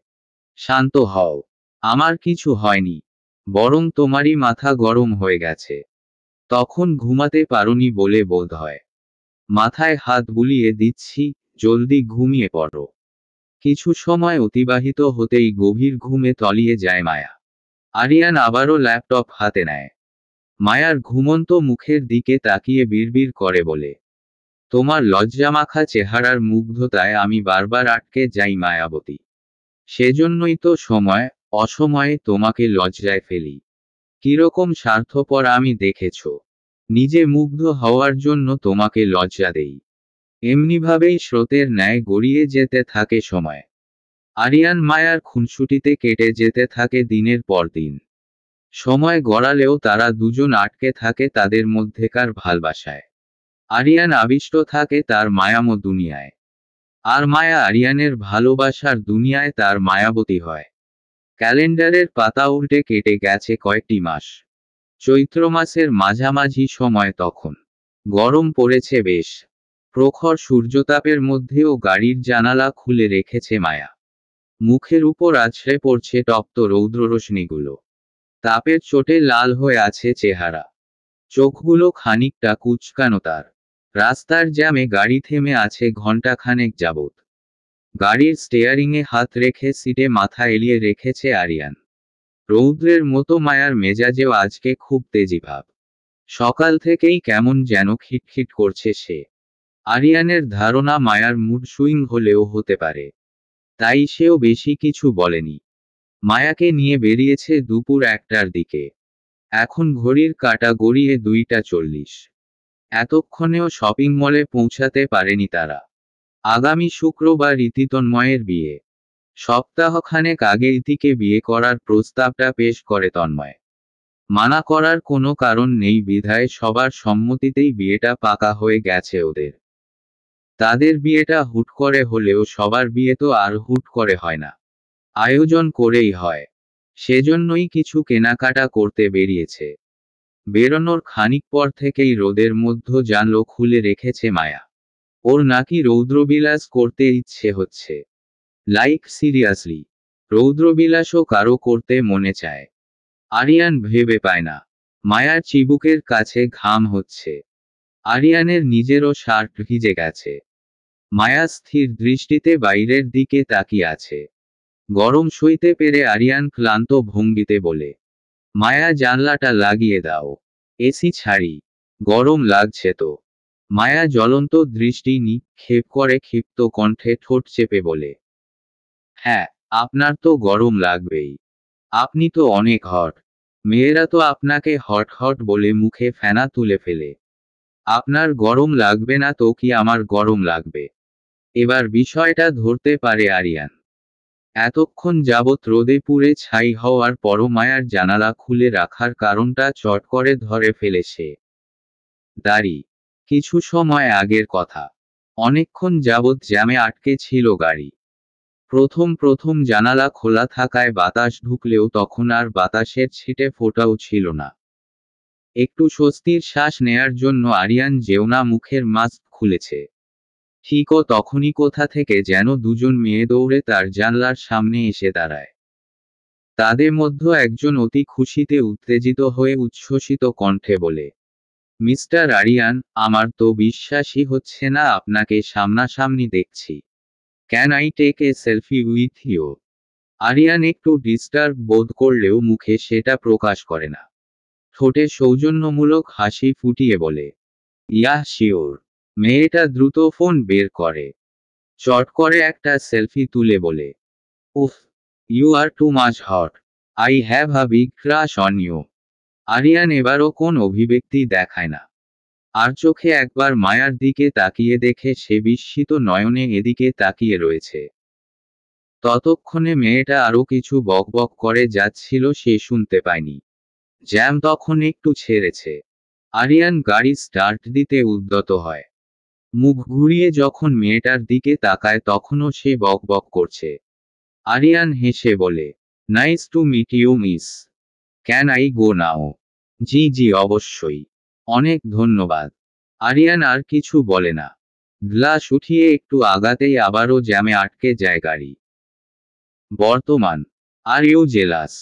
শান্ত হও। আমার কিছু হয়নি। বরং তোমারই মাথা গরম হয়ে গেছে। তখন ঘুমাতে পারোনি বলে বোধ হয়। মাথায় হাত বুলিয়ে দিচ্ছি, জলদি ঘুমিয়ে পড়ো। কিছু সময় অতিবাহিত হতেই গভীর ঘুমে তলিয়ে যায় মায়া। আরিয়ান আবারও ল্যাপটপ হাতে নেয়। মায়ার ঘুমন্ত মুখের দিকে তাকিয়ে বিড়বিড় করে বলে, তোমার লজ্জামাখা চেহারার মুগ্ধতায় আমি বারবার আটকে যাই মায়াবতী। সেজন্যই তো সময় অসময়ে তোমাকে লজ্জায় ফেলি। কিরকম স্বার্থপর আমি দেখেছ। নিজে মুগ্ধ হওয়ার জন্য তোমাকে লজ্জা দেই। এমনিভাবেই স্রোতের ন্যায় গড়িয়ে যেতে থাকে সময়। আরিয়ান মায়ার খুনসুটিতে কেটে যেতে থাকে দিনের পর দিন। সময় গড়ালেও তারা দুজন আটকে থাকে তাদের মধ্যেকার ভালবাসায়। আরিয়ান আবিষ্ট থাকে তার মায়াময় দুনিয়ায়। আর মায়া আরিয়ানের ভালোবাসার দুনিয়ায় তার মায়াবতী হয়। ক্যালেন্ডারের পাতা উল্টে কেটে গেছে কয়েকটি মাস। চৈত্র মাসের মাঝামাঝি সময় তখন। গরম পড়েছে বেশ। প্রখর সূর্যতাপের মধ্যেও গাড়ির জানালা খুলে রেখেছে মায়া। মুখের উপর আছড়ে পড়ছে তপ্ত রৌদ্ররশ্মিগুলো। তাপের চোটে লাল হয়ে আছে চেহারা। চোখগুলো খানিকটা কুঁচকানো তার। রাস্তার জ্যামে গাড়ি থেমে আছে ঘণ্টাখানেক যাবৎ। গাড়ির স্টিয়ারিংয়ে হাত রেখে সিটে মাথা এলিয়ে রেখেছে আরিয়ান। রৌদ্রের মতো মায়ার মেজাজেও আজকে খুব তেজি ভাব। সকাল থেকেই কেমন যেন খিটখিট করছে সে। আরিয়ানের ধারণা মায়ার মুড সুইং হলেও হতে পারে। তাই সেও বেশি কিছু বলেনি। মায়াকে নিয়ে বেরিয়েছে দুপুর 1টার দিকে। এখন ঘড়ির কাঁটা গড়িয়ে 2টা 40। এতক্ষণেও শপিং মলে পৌঁছাতে পারেনি তারা। আগামী শুক্রবার তন্ময়ের বিয়ে। সপ্তাহখানেক আগে ইতিকে বিয়ে করার প্রস্তাবটা পেশ করে তন্ময়। মানা করার কোনো কারণ নেই বিধায় সবার সম্মতিতেই বিয়েটা পাকা হয়ে গেছে ওদের। তাদের বিয়েটা হুট করে হলেও সবার বিয়ে তো আর হুট করে হয় না। আয়োজন করেই হয়। সেজন্যই কিছু কেনাকাটা করতে বেরিয়েছে। বেরোনোর খানিক পর থেকেই রোদের মধ্য জানলো খুলে রেখেছে মায়া। ওর নাকি রৌদ্রবিলাস করতে ইচ্ছে হচ্ছে। Like seriously. রৌদ্রবিলাসও কারো করতে মনে চায়। আরিয়ান ভেবে পায় না। মায়ার চিবুকের কাছে ঘাম হচ্ছে। আরিয়ানের নিজেরও শার্ট ভিজে গেছে। মায়া স্থির দৃষ্টিতে বাইরের দিকে তাকিয়ে আছে। গরম সইতে পেরে আরিয়ান ক্লান্ত ভঙ্গিতে বলে, মায়া জানলাটা লাগিয়ে দাও। এসি ছাড়ি। গরম লাগছে তো। মায়া জ্বলন্ত দৃষ্টি নিক্ষেপ করে ক্ষিপ্ত কণ্ঠে ঠোঁট চেপে বলে, হ্যাঁ, আপনার তো গরম লাগবেই। আপনি তো অনেক হট। মেয়েরা তো আপনাকে হট হট বলে মুখে ফেনা তুলে ফেলে। আপনার গরম লাগবে না তো কি আমার গরম লাগবে? এবার বিষয়টা ধরতে পারে আরিয়ান। এতক্ষণ যাবৎ রোদে পুড়ে ছাই হওয়ার পরও মায়ার জানালা খুলে রাখার কারণটা চট করে ধরে ফেলে সে। দাঁড়ি। কিছু সময় আগের কথা। অনেকক্ষণ যাবৎ জ্যামে আটকে ছিল গাড়ি। প্রথম প্রথম জানালা খোলা থাকায় বাতাস ঢুকলেও তখন আর বাতাসের ছিটে ফোঁটাও ছিল না। একটু স্বস্তির শ্বাস নেয়ার জন্য আরিয়ান জেওনা মুখের মাস্ক খুলেছে। ঠিকও তখনই কোথা থেকে যেন দুজন মেয়ে দৌড়ে তার জানলার সামনে এসে দাঁড়ায়। তাদের মধ্যে একজন অতি খুশিতে উত্তেজিত হয়ে উচ্ছ্বসিত কণ্ঠে বলে, মিস্টার আরিয়ান, আমার তো বিশ্বাসই হচ্ছে না আপনাকে সামনাসামনি দেখছি। Can I take a selfie with you? Aryan একটু ডিস্টার্ব বোধ করলেও মুখে সেটা প্রকাশ করে না। ঠোঁটে সৌজন্যমূলক হাসি ফুটিয়ে বলে, ইয়াহ শিওর। মেয়েটা দ্রুত ফোন বের করে। চট করে একটা সেলফি তুলে বলে, উফ, you are too much hot. I have a big crush on you. Aryan এবারও কোন অভিব্যক্তি দেখায় না। আর চোখে একবার মায়ার দিকে তাকিয়ে দেখে সে বিস্মিত নয়নে এদিকে তাকিয়ে রয়েছে। ততক্ষণে মেয়েটা আরো কিছু বকবক করে যাচ্ছিল, সে শুনতে পায়নি। জ্যাম তখন একটু ছেড়েছে। আরিয়ান গাড়ি স্টার্ট দিতে উদ্যত হয়। মুখ ঘুরিয়ে যখন মেয়েটার দিকে তাকায় তখনও সে বকবক করছে। আরিয়ান হেসে বলে, nice to meet you miss. Can I go now? জি জি অবশ্যই। অনেক ধন্যবাদ। আরিয়ান আর কিছু বলে না। গ্লাস উঠিয়ে একটু আগাতেই আবারও জ্যামে আটকে যায় গাড়ি। বর্তমান। Are you jealous?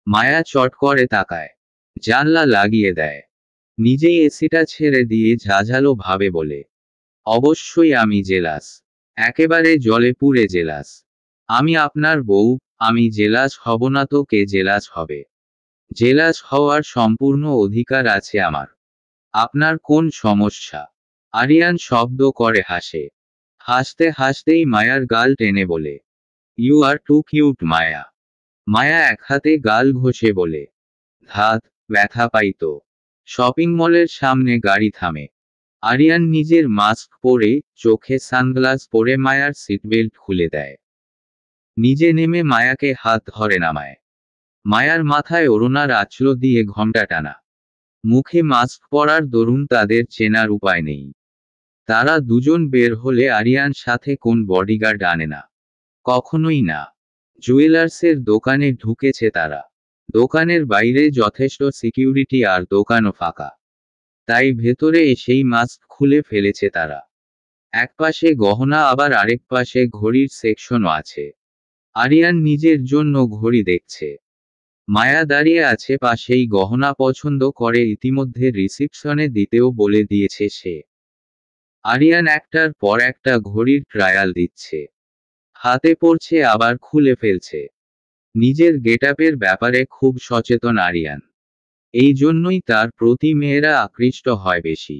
মায়া চট করে তাকায়। জানলা লাগিয়ে দেয়। নিজেই এসিটা ছেড়ে দিয়ে ঝাঝালো ভাবে বলে, অবশ্যই আমি জেলাস। একেবারে জলে পুড়ে জেলাস। আমি আপনার বউ, আমি জেলাস হব না তো কে জেলাস হবে? জেলাস হওয়ার সম্পূর্ণ অধিকার আছে আমার। আপনার কোন সমস্যা? আরিয়ান শব্দ করে হাসে। হাসতে হাসতেই মায়ার গাল টেনে বলে, ইউ আর টু কিউট মায়া। মায়া এক হাতে গাল ঘষে বলে, ধাত, ব্যথা পাইতো। শপিং মলের সামনে গাড়ি থামে। আরিয়ান নিজের মাস্ক পরে, চোখে সানগ্লাস পরে মায়ার সিটবেল্ট খুলে দেয়। নিজে নেমে মায়াকে হাত ধরে নামায়। মায়ার মাথায় ওড়নার আঁচল দিয়ে ঘোমটা টানা। মুখে মাস্ক পরার দরুন তাদের চেনার উপায় নেই। তারা দুজন বের হলে আরিয়ান সাথে কোন বডিগার্ড আনে না। কখনোই না। জুয়েলার্সের দোকানে ঢুকেছে তারা। দোকানের বাইরে যথেষ্ট সিকিউরিটি আর দোকানও ফাঁকা। তাই ভেতরে এসেই মাস্ক খুলে ফেলেছে তারা। একপাশে গহনা আবার আরেক পাশে ঘড়ির সেকশনও আছে। আরিয়ান নিজের জন্য ঘড়ি দেখছে। মায়া দাঁড়িয়ে আছে পাশেই, গহনা পছন্দ করে ইতিমধ্যে রিসিপশনে দিতেও বলে দিয়েছে সে। আরিয়ান একটার পর একটা ঘড়ির ট্রায়াল দিচ্ছে। হাতে পড়ছে আবার খুলে ফেলছে। নিজের গেটআপের ব্যাপারে খুব সচেতন আরিয়ান। এই জন্যই তার প্রতি মেয়েরা আকৃষ্ট হয় বেশি।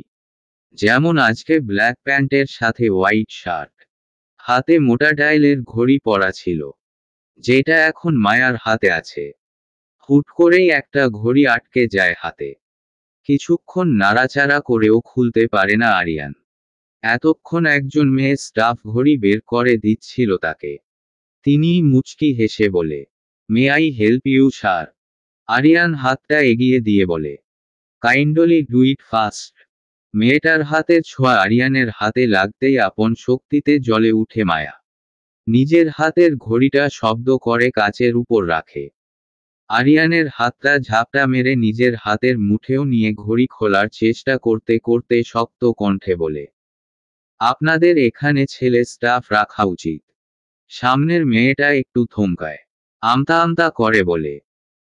যেমন আজকে ব্ল্যাক প্যান্টের সাথে হোয়াইট শার্ট। হাতে মোটা ডায়ালের ঘড়ি পরা ছিল, যেটা এখন মায়ার হাতে আছে। হুট করেই একটা ঘড়ি আটকে যায় হাতে। কিছুক্ষণ নাড়াচাড়া করেও খুলতে পারে না আরিয়ান। এতক্ষণ একজন মেয়ে স্টাফ ঘড়ি বের করে দিচ্ছিল তাকে। তিনিই মুচকি হেসে বলে, may I help you sir? Aryan হাতটা এগিয়ে দিয়ে বলে, কাইন্ডলি ডু ইট ফাস্ট। মেয়েটার হাতের ছোঁয়া আরিয়ানের হাতে লাগতেই আপন শক্তিতে জ্বলে উঠে মায়া। নিজের হাতের ঘড়িটা শব্দ করে কাচের উপর রাখে। আরিয়ানের হাতটা ঝাপটা মেরে নিজের হাতের মুঠেও নিয়ে ঘড়ি খোলার চেষ্টা করতে করতে শক্ত কণ্ঠে বলে, আপনাদের এখানে ছেলে স্টাফ রাখা উচিত। সামনের মেয়েটা একটু থমকায়। আমতা আমতা করে বলে,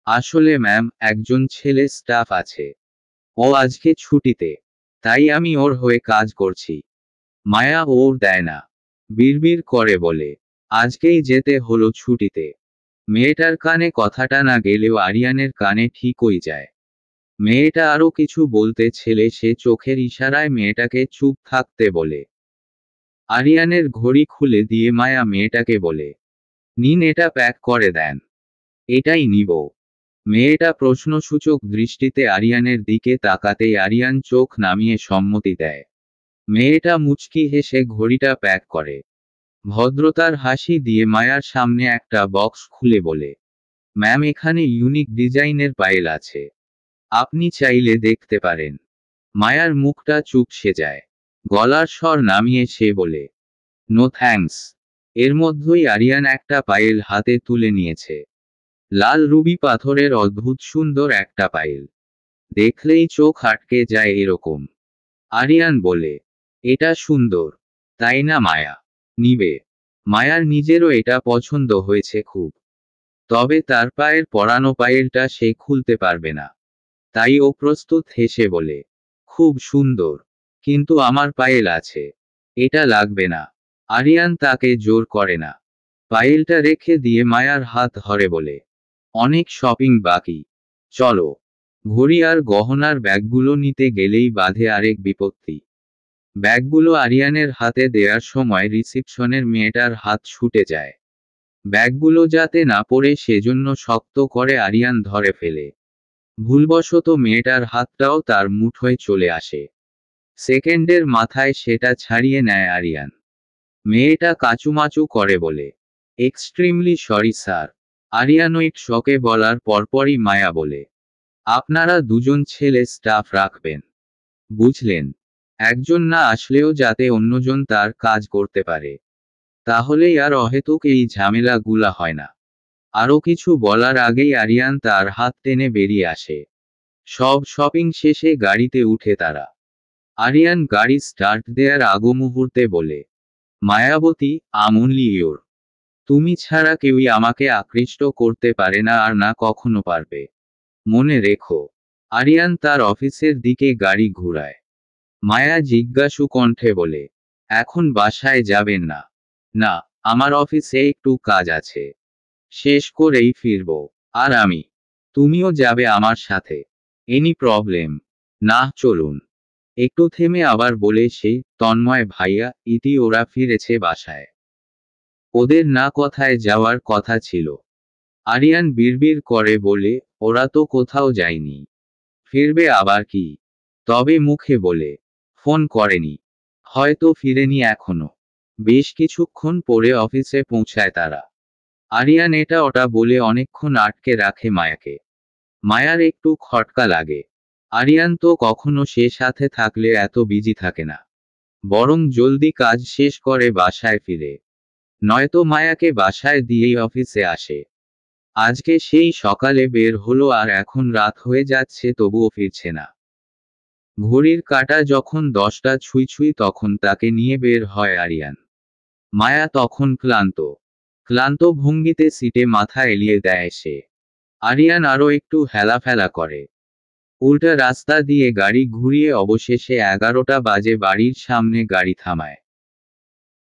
আসলে ম্যাম, একজন ছেলে স্টাফ আছে। ও আজকে ছুটিতে, তাই আমি ওর হয়ে কাজ করছি। মায়া ওর দেয় না। বিড়বিড় করে বলে, আজকেই যেতে হলো ছুটিতে। মেয়েটার কানে কথাটা না গেলেও আরিয়ানের কানে ঠিকই যায়। মেয়েটা আরো কিছু বলতে ছেলে সে চোখের ইশারায় মেয়েটাকে চুপ থাকতে বলে। আরিয়ানের ঘড়ি খুলে দিয়ে মায়া মেয়েটাকে বলে, নিন এটা প্যাক করে দেন। এটাই নিব। মেয়েটা প্রশ্নসূচক দৃষ্টিতে আরিয়ানের দিকে তাকাতেই আরিয়ান চোখ নামিয়ে সম্মতি দেয়। মেয়েটা মুচকি হেসে ঘড়িটা প্যাক করে। ভদ্রতার হাসি দিয়ে মায়ার সামনে একটা বক্স খুলে বলে, ম্যাম, এখানে ইউনিক ডিজাইনের পায়েল আছে। আপনি চাইলে দেখতে পারেন। মায়ার মুখটা চুপসে যায়। গলার স্বর নামিয়ে সে বলে, নো থ্যাঙ্কস। এর মধ্যেই আরিয়ান একটা পায়েল হাতে তুলে নিয়েছে। লাল রুবি পাথরের অদ্ভুত সুন্দর একটা পায়েল। দেখলেই চোখ আটকে যায় এরকম। আরিয়ান বলে, এটা সুন্দর, তাই না মায়া? নিবে? মায়ার নিজেরও এটা পছন্দ হয়েছে খুব। তবে তার পায়ের পরানো পায়েলটা সে খুলতে পারবে না। তাই ও প্রস্তুত হেসে বলে, খুব সুন্দর, কিন্তু আমার পায়েল আছে। এটা লাগবে না। আরিয়ান তাকে জোর করে না। পায়েলটা রেখে দিয়ে মায়ার হাত ধরে বলে, অনেক শপিং বাকি, চলো। ঘড়ি আর গহনার ব্যাগগুলো নিতে গেলেই বাধে আরেক বিপত্তি। ব্যাগগুলো আরিয়ানের হাতে দেওয়ার সময় রিসিপশনের মেয়েটার হাত ছুটে যায়। ব্যাগগুলো যাতে না পড়ে সেজন্য শক্ত করে আরিয়ান ধরে ফেলে। ভুলবশত মেয়েটার হাতটাও তার মুঠোয় চলে আসে। সেকেন্ডের মাথায় সেটা ছাড়িয়ে নেয় আরিয়ান। মেয়েটা কাচুমাচু করে বলে, এক্সট্রিমলি সরি স্যার। আরিয়ানোইট শকে বলার পরপরই মায়া বলে, আপনারা দুজন ছেলে স্টাফ রাখবেন, বুঝলেন? একজন না আসলেও যাতে অন্যজন তার কাজ করতে পারে। তাহলেই আর অহেতুক এই ঝামেলাগুলা হয় না। আরও কিছু বলার আগেই আরিয়ান তার হাত টেনে বেরিয়ে আসে। সব শপিং শেষে গাড়িতে উঠে তারা। আরিয়ান গাড়ি স্টার্ট দেওয়ার আগো মুহূর্তে বলে, মায়াবতী, আমনলি ইয়োর। তুমি ছাড়া কেউই আমাকে আকৃষ্ট করতে পারে না আর না কখনো পারবে। মনে রেখো। আরিয়ান তার অফিসের দিকে গাড়ি ঘুরায়। মায়া জিজ্ঞাসু কণ্ঠে বলে, এখন বাসায় যাবেন না? না, আমার অফিসে একটু কাজ আছে, শেষ করেই ফিরব। আর আমি? তুমিও যাবে আমার সাথে? Any problem? না, চলুন। একটু থেমে আবার বলে সে, তন্ময় ভাইয়া, ইতি ওরা ফিরেছে বাসায়। ওদের না কথায় যাওয়ার কথা ছিল। আরিয়ান বিড়বিড় করে বলে, ওরা তো কোথাও যায়নি। ফিরবে আবার কি? তবে মুখে বলে, ফোন করেনি। হয়তো ফিরেনি এখনো। বেশ কিছুক্ষণ পরে অফিসে পৌঁছায় তারা। আরিয়ান এটা ওটা বলে অনেকক্ষণ আটকে রাখে মায়াকে। মায়ার একটু খটকা লাগে। আরিয়ান তো কখনো সে সাথে থাকলে এত বিজি থাকে না, বরং জলদি কাজ শেষ করে বাসায় ফিরে। নয়তো মায়াকে বাসায় দিয়েই অফিসে আসে। আজকে সেই সকালে বের হলো আর এখন রাত হয়ে যাচ্ছে তবুও ফিরছে না। ঘড়ির কাঁটা যখন 10টা ছুঁই ছুঁই তখন তাকে নিয়ে বের হয় আরিয়ান। মায়া তখন ক্লান্ত ক্লান্ত ভঙ্গিতে সিটে মাথা এলিয়ে দেয় সে। আরিয়ান আরও একটু হেলাফেলা করে। উল্টা রাস্তা দিয়ে গাড়ি ঘুরিয়ে অবশেষে 11টা বাজে বাড়ির সামনে গাড়ি থামায়।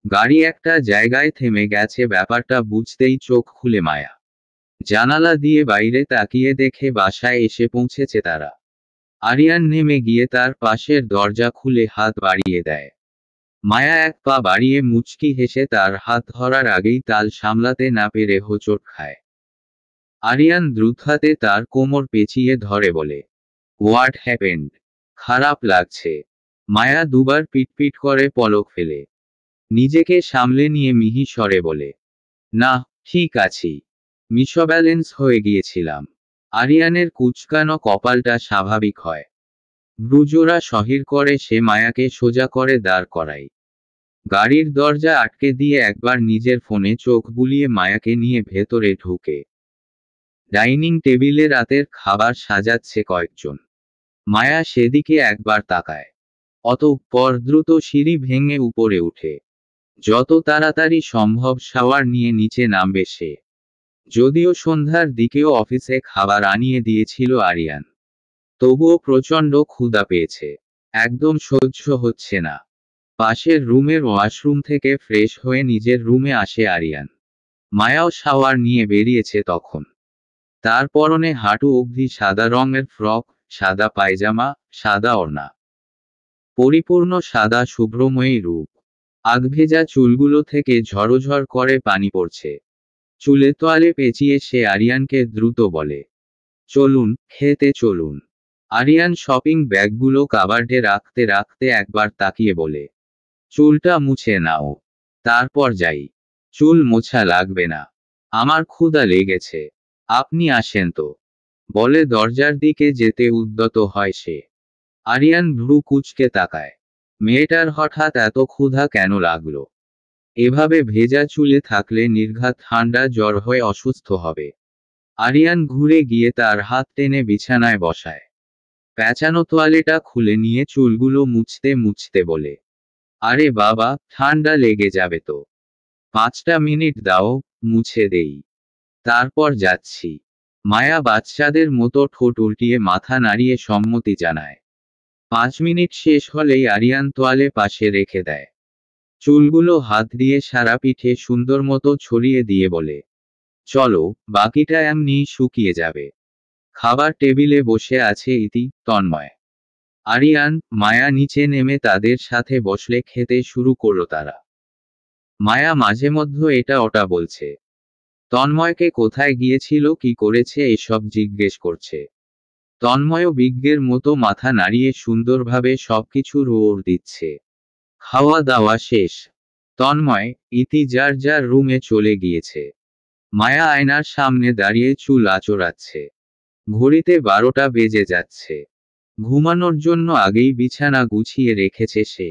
গাড়ি একটা জায়গায় থেমে গেছে ব্যাপারটা বুঝতেই চোখ খুলে মায়া। জানালা দিয়ে বাইরে তাকিয়ে দেখে বাসায় এসে পৌঁছেছে তারা। আরিয়ান নেমে গিয়ে তার পাশের দরজা খুলে হাত বাড়িয়ে দেয়। মায়া এক পা বাড়িয়ে মুচকি হেসে তার হাত ধরার আগেই তাল সামলাতে না পেরে হোঁচট খায়। আরিয়ান দ্রুত হাতে তার কোমর পেঁচিয়ে ধরে বলে, হোয়াট হ্যাপেন্ড? খারাপ লাগছে? মায়া দুবার পিটপিট করে পলক ফেলে। নিজেকে সামলে নিয়ে মিহি স্বরে বলে, না, ঠিক আছি। মিসব্যালেন্স হয়ে গিয়েছিলাম। আরিয়ানের কুঁচকানো কপালটা স্বাভাবিক হয়। ভ্রুজোড়া সহির করে সে মায়াকে সোজা করে দাঁড় করায়। গাড়ির দরজা আটকে দিয়ে একবার নিজের ফোনে চোখ বুলিয়ে মায়াকে নিয়ে ভেতরে ঢুকে। ডাইনিং টেবিলে রাতের খাবার সাজাচ্ছে কয়েকজন। মায়া সেদিকে একবার তাকায়। অতঃপর দ্রুত সিঁড়ি ভেঙে উপরে উঠে। যত তাড়াতাড়ি সম্ভব শাওয়ার নিয়ে নিচে নামবে সে। যদিও সন্ধ্যার দিকেও অফিসে খাবার আনিয়ে দিয়েছিল আরিয়ান, তবুও প্রচণ্ড ক্ষুধা পেয়েছে। একদম সহ্য হচ্ছে না। পাশের রুমের ওয়াশরুম থেকে ফ্রেশ হয়ে নিজের রুমে আসে আরিয়ান। মায়াও শাওয়ার নিয়ে বেরিয়েছে তখন। তার পরনে হাঁটু অবধি সাদা রঙের ফ্রক, সাদা পায়জামা, সাদা ওড়না। পরিপূর্ণ সাদা শুভ্রময়ী রূপ। আগভেজা চুলগুলো থেকে ঝরঝর করে পানি পড়ছে। চুলে তোয়ালে পেঁচিয়ে সে আরিয়ানকে দ্রুত বলে, চলুন, খেতে চলুন। আরিয়ান শপিং ব্যাগগুলো কাবার্ডে রাখতে রাখতে একবার তাকিয়ে বলে, চুলটা মুছে নাও, তারপর যাই। চুল মোছা লাগবে না, আমার ক্ষুধা লেগেছে। আপনি আসেন তো, বলে দরজার দিকে যেতে উদ্যত হয় সে। আরিয়ান ভ্রু কুঁচকে তাকায়। মেয়েটার হঠাৎ এত ক্ষুধা কেন লাগলো? এভাবে ভেজা চুলে থাকলে নির্ঘাত ঠান্ডা জ্বর হয়ে অসুস্থ হবে। আরিয়ান ঘুরে গিয়ে তার হাত টেনে বিছানায় বসায়। প্যাঁচানো তোয়ালেটা খুলে নিয়ে চুলগুলো মুছতে মুছতে বলে, আরে বাবা, ঠান্ডা লেগে যাবে তো। 5টা মিনিট দাও, মুছে দেই, তারপর যাচ্ছি। মায়া বাচ্চাদের মতো ঠোঁট উল্টিয়ে মাথা নাড়িয়ে সম্মতি জানায়। 5 মিনিট শেষ হলেই আরিয়ান তোয়ালে পাশে রেখে দেয়। চুলগুলো হাত দিয়ে সারা পিঠে সুন্দর মতো ছড়িয়ে দিয়ে বলে, চলো, বাকিটা এমনি শুকিয়ে যাবে। খাবার টেবিলে বসে আছে ইতি, তন্ময়। আরিয়ান, মায়া নিচে নেমে তাদের সাথে বসলে খেতে শুরু করলো তারা। মায়া মাঝে মধ্যে এটা ওটা বলছে। তন্ময়কে কোথায় গিয়েছিল, কি করেছে এসব জিজ্ঞেস করছে। তন্ময়ও বিজ্ঞের মতো মাথা নাড়িয়ে সুন্দরভাবে সবকিছুর ওর দিচ্ছে। খাওয়া দাওয়া শেষ। তন্ময়, ইতি যার যার রুমে চলে গিয়েছে। মায়া আয়নার সামনে দাঁড়িয়ে চুল আঁচড়াচ্ছে। ঘড়িতে 12টা বেজে যাচ্ছে। ঘুমানোর জন্য আগেই বিছানা গুছিয়ে রেখেছে সে।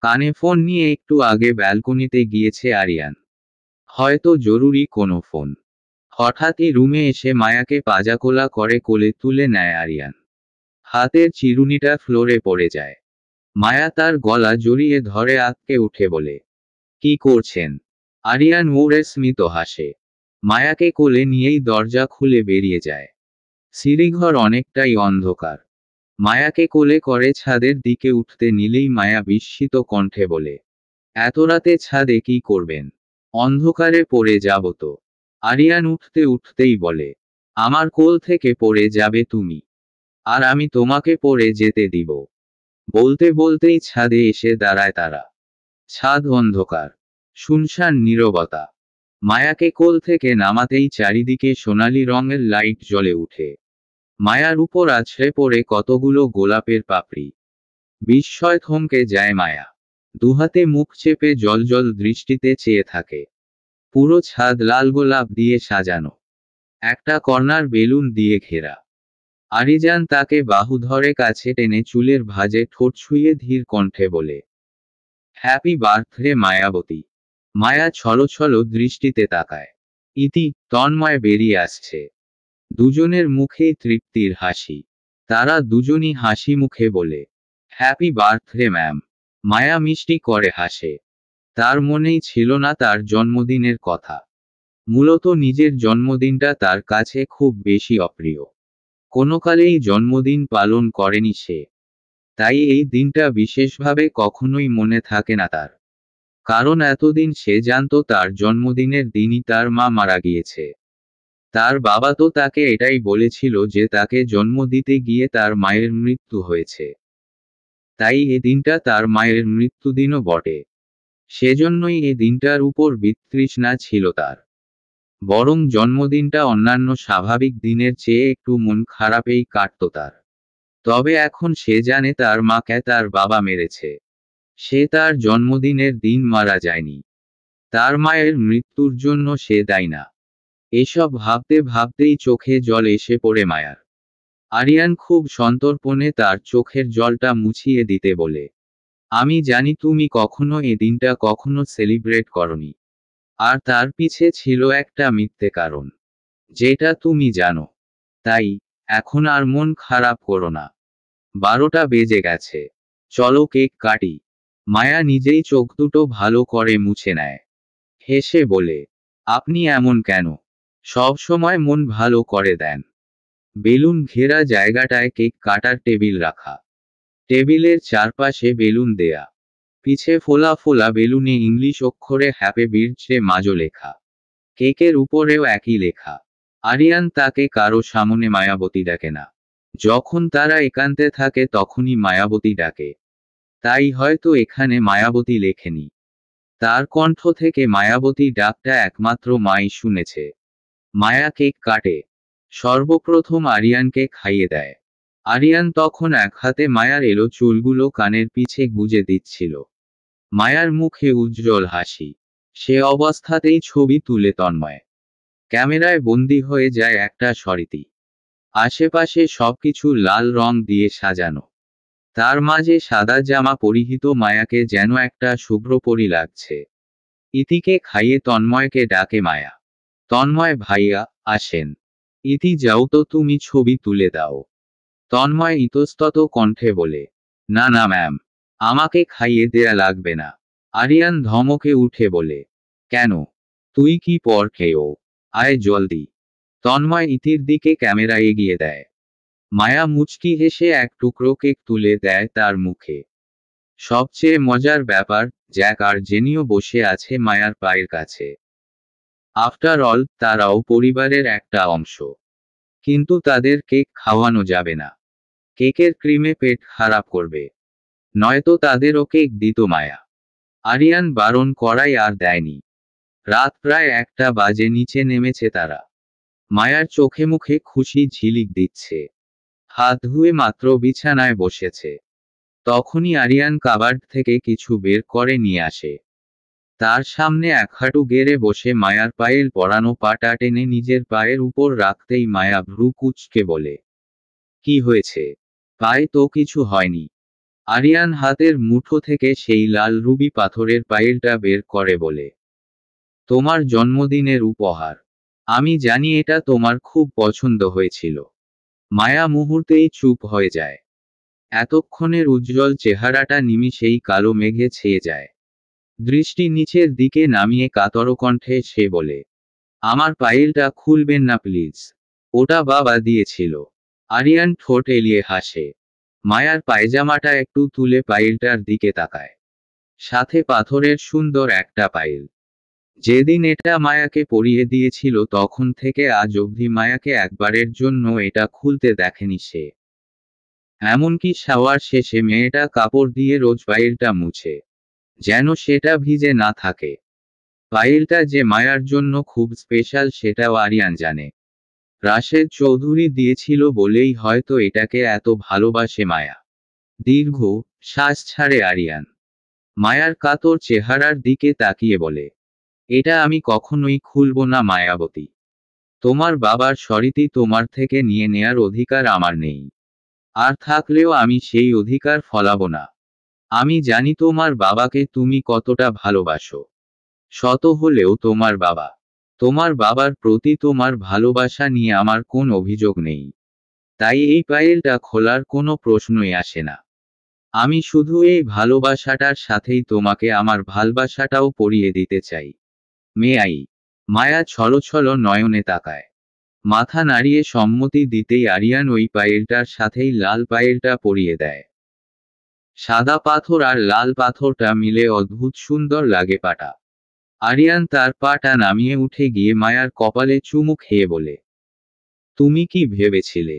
কানে ফোন নিয়ে একটু আগে ব্যালকনিতে গিয়েছে আরিয়ান। হয়তো জরুরি কোনো ফোন। হঠাৎই রুমে এসে মায়াকে পাজাকোলা করে কোলে তুলে নেয় আরিয়ান। হাতের চিরুনিটা ফ্লোরে পড়ে যায়। মায়া তার গলা জড়িয়ে ধরে আঁতকে উঠে বলে, কি করছেন? আরিয়ান মোড়ে স্মিত হাসে। মায়াকে কোলে নিয়েই দরজা খুলে বেরিয়ে যায়। সিঁড়িঘর অনেকটাই অন্ধকার। মায়াকে কোলে করে ছাদের দিকে উঠতে নিলেই মায়া বিস্মিত কণ্ঠে বলে, এত রাতে ছাদে কি করবেন? অন্ধকারে পড়ে যাব তো। আরিয়ান উঠতে উঠতেই বলে, আমার কোল থেকে পড়ে যাবে তুমি, আর আমি তোমাকে পড়ে যেতে দিব। বলতে বলতেই ছাদে এসে দাঁড়ায় তারা। ছাদ অন্ধকার, শুনশান নীরবতা। মায়াকে কোল থেকে নামাতেই চারিদিকে সোনালি রঙের লাইট জ্বলে উঠে। মায়ার উপর আছড়ে পড়ে কতগুলো গোলাপের পাপড়ি। বিস্ময় থমকে যায় মায়া। দুহাতে মুখ চেপে জ্বলজ্বল দৃষ্টিতে চেয়ে থাকে। পুরো ছাদ লাল গোলাপ দিয়ে সাজানো। একটা কর্নার বেলুন দিয়ে ঘেরা। আরিজান তাকে বাহু ধরে কাছে টেনে চুলের ভাঁজে ঠোঁট ছুঁয়ে ধীর কণ্ঠে বলে, হ্যাপি বার্থডে মায়াবতী। মায়া ছলছল দৃষ্টিতে তাকায়। ইতি, তন্ময় বেরিয়ে আসছে। দুজনের মুখেই তৃপ্তির হাসি। তারা দুজনই হাসি মুখে বলে, হ্যাপি বার্থডে ম্যাম। মায়া মিষ্টি করে হাসে। তার মনেই ছিল না তার জন্মদিনের কথা। মূলত নিজের জন্মদিনটা তার কাছে খুব বেশি অপ্রিয়। কোনোকালেই জন্মদিন পালন করেনি সে। তাই এই দিনটা বিশেষভাবে কখনোই মনে থাকে না তার। কারণ এতদিন সে জানত তার জন্মদিনের দিনই তার মা মারা গিয়েছে। তার বাবা তো তাকে এটাই বলেছিল যে তাকে জন্ম দিতে গিয়ে তার মায়ের মৃত্যু হয়েছে। তাই এ দিনটা তার মায়ের মৃত্যুদিনও বটে। সেজন্যই এ দিনটার উপর বিতৃষ্ণা ছিল তার। বরং জন্মদিনটা অন্যান্য স্বাভাবিক দিনের চেয়ে একটু মন খারাপেই কাটত তার। তবে এখন সে জানে তার মাকে তার বাবা মেরেছে। সে তার জন্মদিনের দিন মারা যায়নি। তার মায়ের মৃত্যুর জন্য সে দায়ী না। এসব ভাবতে ভাবতেই চোখে জল এসে পড়ে মায়ার। আরিয়ান খুব সন্তর্পণে তার চোখের জলটা মুছিয়ে দিতে বলে, আমি জানি তুমি কখনো এ দিনটা কখনো সেলিব্রেট করনি। আর তার পিছে ছিল একটা মিথ্যে কারণ, যেটা তুমি জানো। তাই এখন আর মন খারাপ করো না। 12টা বেজে গেছে। চলো কেক কাটি। মায়া নিজেই চোখ দুটো ভালো করে মুছে নেয়। হেসে বলে, আপনি এমন কেন? সব সময় মন ভালো করে দেন। বেলুন ঘেরা জায়গাটায় কেক কাটার টেবিল রাখা। টেবিলের চারপাশে বেলুন দেয়া। পিছে ফোলা ফোলা বেলুনে ইংলিশ অক্ষরে হ্যাপি বার্থডে মাজো লেখা। কেকের উপরেও একই লেখা। আরিয়ান তাকে কারো সামনে মায়াবতী ডাকে না। যখন তারা একান্তে থাকে তখনই মায়াবতী ডাকে। তাই হয়তো এখানে মায়াবতী লেখেনি। তার কণ্ঠ থেকে মায়াবতী ডাকটা একমাত্র মাই শুনেছে। মায়া কেক কাটে। সর্বপ্রথম আরিয়ানকে খাইয়ে দেয়। আরিয়ান তখন এক হাতে মায়ার এলো চুলগুলো কানের পিছে গুজে দিচ্ছিল। মায়ার মুখে উজ্জ্বল হাসি। সে অবস্থাতেই ছবি তুলে তন্ময়। ক্যামেরায় বন্দী হয়ে যায় একটা স্মৃতি। আশেপাশে সবকিছু লাল রং দিয়ে সাজানো। তার মাঝে সাদা জামা পরিহিত মায়াকে যেন একটা শুভ্রপরী লাগছে। ইতিকে খাইয়ে তন্ময়কে ডাকে মায়া। তন্ময়, ভাইয়া আসেন। ইতি, যাও তো, তুমি ছবি তুলে দাও। তন্ময় ইতস্তত কণ্ঠে বলে, না না ম্যাম, আমাকে খাইয়ে দেয়া লাগবে না। আরিয়ান ধমকে উঠে বলে, কেন? তুই কি পর খেয়েও? আয় জলদি। তন্ময় ইতির দিকে ক্যামেরা এগিয়ে দেয়। মায়া মুচকি হেসে এক টুকরো কেক তুলে দেয় তার মুখে। সবচেয়ে মজার ব্যাপার, জ্যাক আর জেনিও বসে আছে মায়ার পায়ের কাছে। আফটার অল তারাও পরিবারের একটা অংশ। কিন্তু তাদের কেক খাওয়ানো যাবে না। কেকের ক্রিমে পেট খারাপ করবে। নয়তো তাদেরও কেক দিত মায়া। আরিয়ান বারণ করায় আর দেয়নি। রাত প্রায় 1টা বাজে, নিচে নেমেছে তারা। মায়ার চোখে মুখে খুশি ঝিলিক দিচ্ছে। হাত ধুয়ে মাত্র বিছানায় বসেছে, তখনই আরিয়ান কাবার্ড থেকে কিছু বের করে নিয়ে আসে। তার সামনে এক হাঁটু গেড়ে বসে মায়ার পায়েল পরানো পাটা টেনে নিজের পায়ের উপর রাখতেই মায়া ভ্রু কুঁচকে বলে, কি হয়েছে? পায়ে তো কিছু হয়নি। আরিয়ান হাতের মুঠো থেকে সেই লাল রুবি পাথরের পায়েলটা বের করে বলে, তোমার জন্মদিনের উপহার। আমি জানি এটা তোমার খুব পছন্দ হয়েছিল। মায়া মুহূর্তেই চুপ হয়ে যায়। এতক্ষণের উজ্জ্বল চেহারাটা নিমিষেই কালো মেঘে ছেয়ে যায়। দৃষ্টি নিচের দিকে নামিয়ে কাতর কণ্ঠে সে বলে, আমার পায়েলটা খুলবেন না প্লিজ, ওটা বাবা দিয়েছিল। আরিয়ান ঠোঁট এলিয়ে হাসে। মায়ার পায়জামাটা একটু তুলে পায়েলটার দিকে তাকায়। সাথে পাথরের সুন্দর একটা পায়েল। যেদিন এটা মায়াকে পরিয়ে দিয়েছিল তখন থেকে আজ অবধি মায়াকে একবারের জন্য এটা খুলতে দেখেনি সে। এমনকি শাওয়ার শেষে মেয়েটা কাপড় দিয়ে রোজ পায়েলটা মুছে, যেন সেটা ভিজে না থাকে। পায়েলটা যে মায়ার জন্য খুব স্পেশাল সেটাও আরিয়ান জানে। রাশেদ চৌধুরী দিয়েছিল বলেই হয়তো এটাকে এত ভালোবাসে মায়া। দীর্ঘ শ্বাস ছাড়ে আরিয়ান। মায়ার কাতর চেহারার দিকে তাকিয়ে বলে, এটা আমি কখনোই খুলব না মায়াবতী। তোমার বাবার স্মৃতি তোমার থেকে নিয়ে নেয়ার অধিকার আমার নেই। আর থাকলেও আমি সেই অধিকার ফলাবো না। আমি জানি তোমার বাবাকে তুমি কতটা ভালোবাসো। শত হলেও তোমার বাবা। তোমার বাবার প্রতি তোমার ভালোবাসা নিয়ে আমার কোন অভিযোগ নেই। তাই এই পায়েলটা খোলার কোনো প্রশ্নই আসে না। আমি শুধু এই ভালোবাসাটার সাথেই তোমাকে আমার ভালোবাসাটাও পরিয়ে দিতে চাই। মেয়াই। মায়া ছলছল নয়নে তাকায়। মাথা নাড়িয়ে সম্মতি দিতেই আরিয়ান ওই পায়েলটার সাথেই লাল পায়েলটা পরিয়ে দেয়। সাদা পাথর আর লাল পাথরটা মিলে অদ্ভুত সুন্দর লাগে পাটা। আরিয়ান তার পাটা নামিয়ে উঠে গিয়ে মায়ার কপালে চুমু খেয়ে বলে, তুমি কি ভেবেছিলে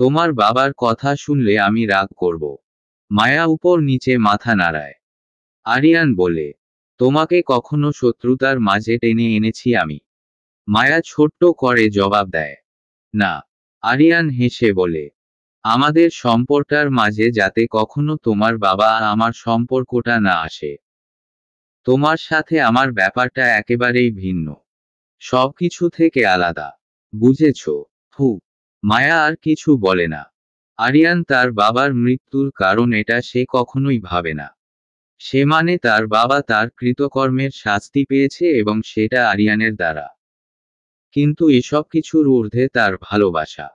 তোমার বাবার কথা শুনলে আমি রাগ করব? মায়া উপর নিচে মাথা নাড়ায়। আরিয়ান বলে, তোমাকে কখনো শত্রুতার মাঝে টেনে এনেছি আমি? মায়া ছোট্ট করে জবাব দেয়, না। আরিয়ান হেসে বলে, আমাদের সম্পর্কটার মাঝে যাতে কখনো তোমার বাবা আর আমার সম্পর্কটা না আসে। তোমার সাথে আমার ব্যাপারটা একেবারেই ভিন্ন, সবকিছু থেকে আলাদা। বুঝেছো? হু। মায়া আর কিছু বলে না। আরিয়ান তার বাবার মৃত্যুর কারণ এটা সে কখনোই ভাবে না। সে মানে তার বাবা তার কৃতকর্মের শাস্তি পেয়েছে এবং সেটা আরিয়ানের দ্বারা। কিন্তু এসব কিছুর ঊর্ধ্বে তার ভালোবাসা।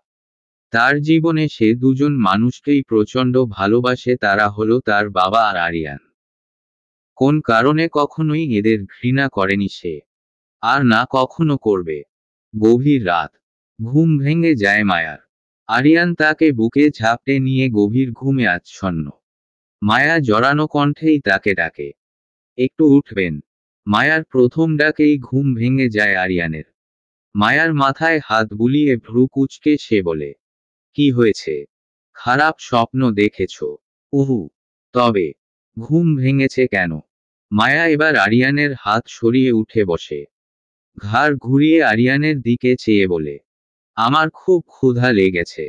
তার জীবনে সে দুজন মানুষকেই প্রচণ্ড ভালোবাসে, তারা হলো তার বাবা আর আরিয়ান। কোন কারণে কখনোই এদের ঘৃণা করেনি সে, আর না কখনো করবে। গভীর রাত। ঘুম ভেঙে যায় মায়ার। আরিয়ান তাকে বুকে ঝাপটে নিয়ে গভীর ঘুমে আচ্ছন্ন। মায়া জড়ানো কণ্ঠেই তাকে ডাকে, একটু উঠবেন? মায়ার প্রথম ডাকেই ঘুম ভেঙে যায় আরিয়ানের। মায়ার মাথায় হাত বুলিয়ে ভ্রু কুঁচকে সে বলে, কি হয়েছে? খারাপ স্বপ্ন দেখেছ? উহু। তবে ঘুম ভেঙেছে কেন? মায়া এবার আরিয়ানের হাত সরিয়ে উঠে বসে। ঘাড় ঘুরিয়ে আরিয়ানের দিকে চেয়ে বলে, আমার খুব ক্ষুধা লেগেছে।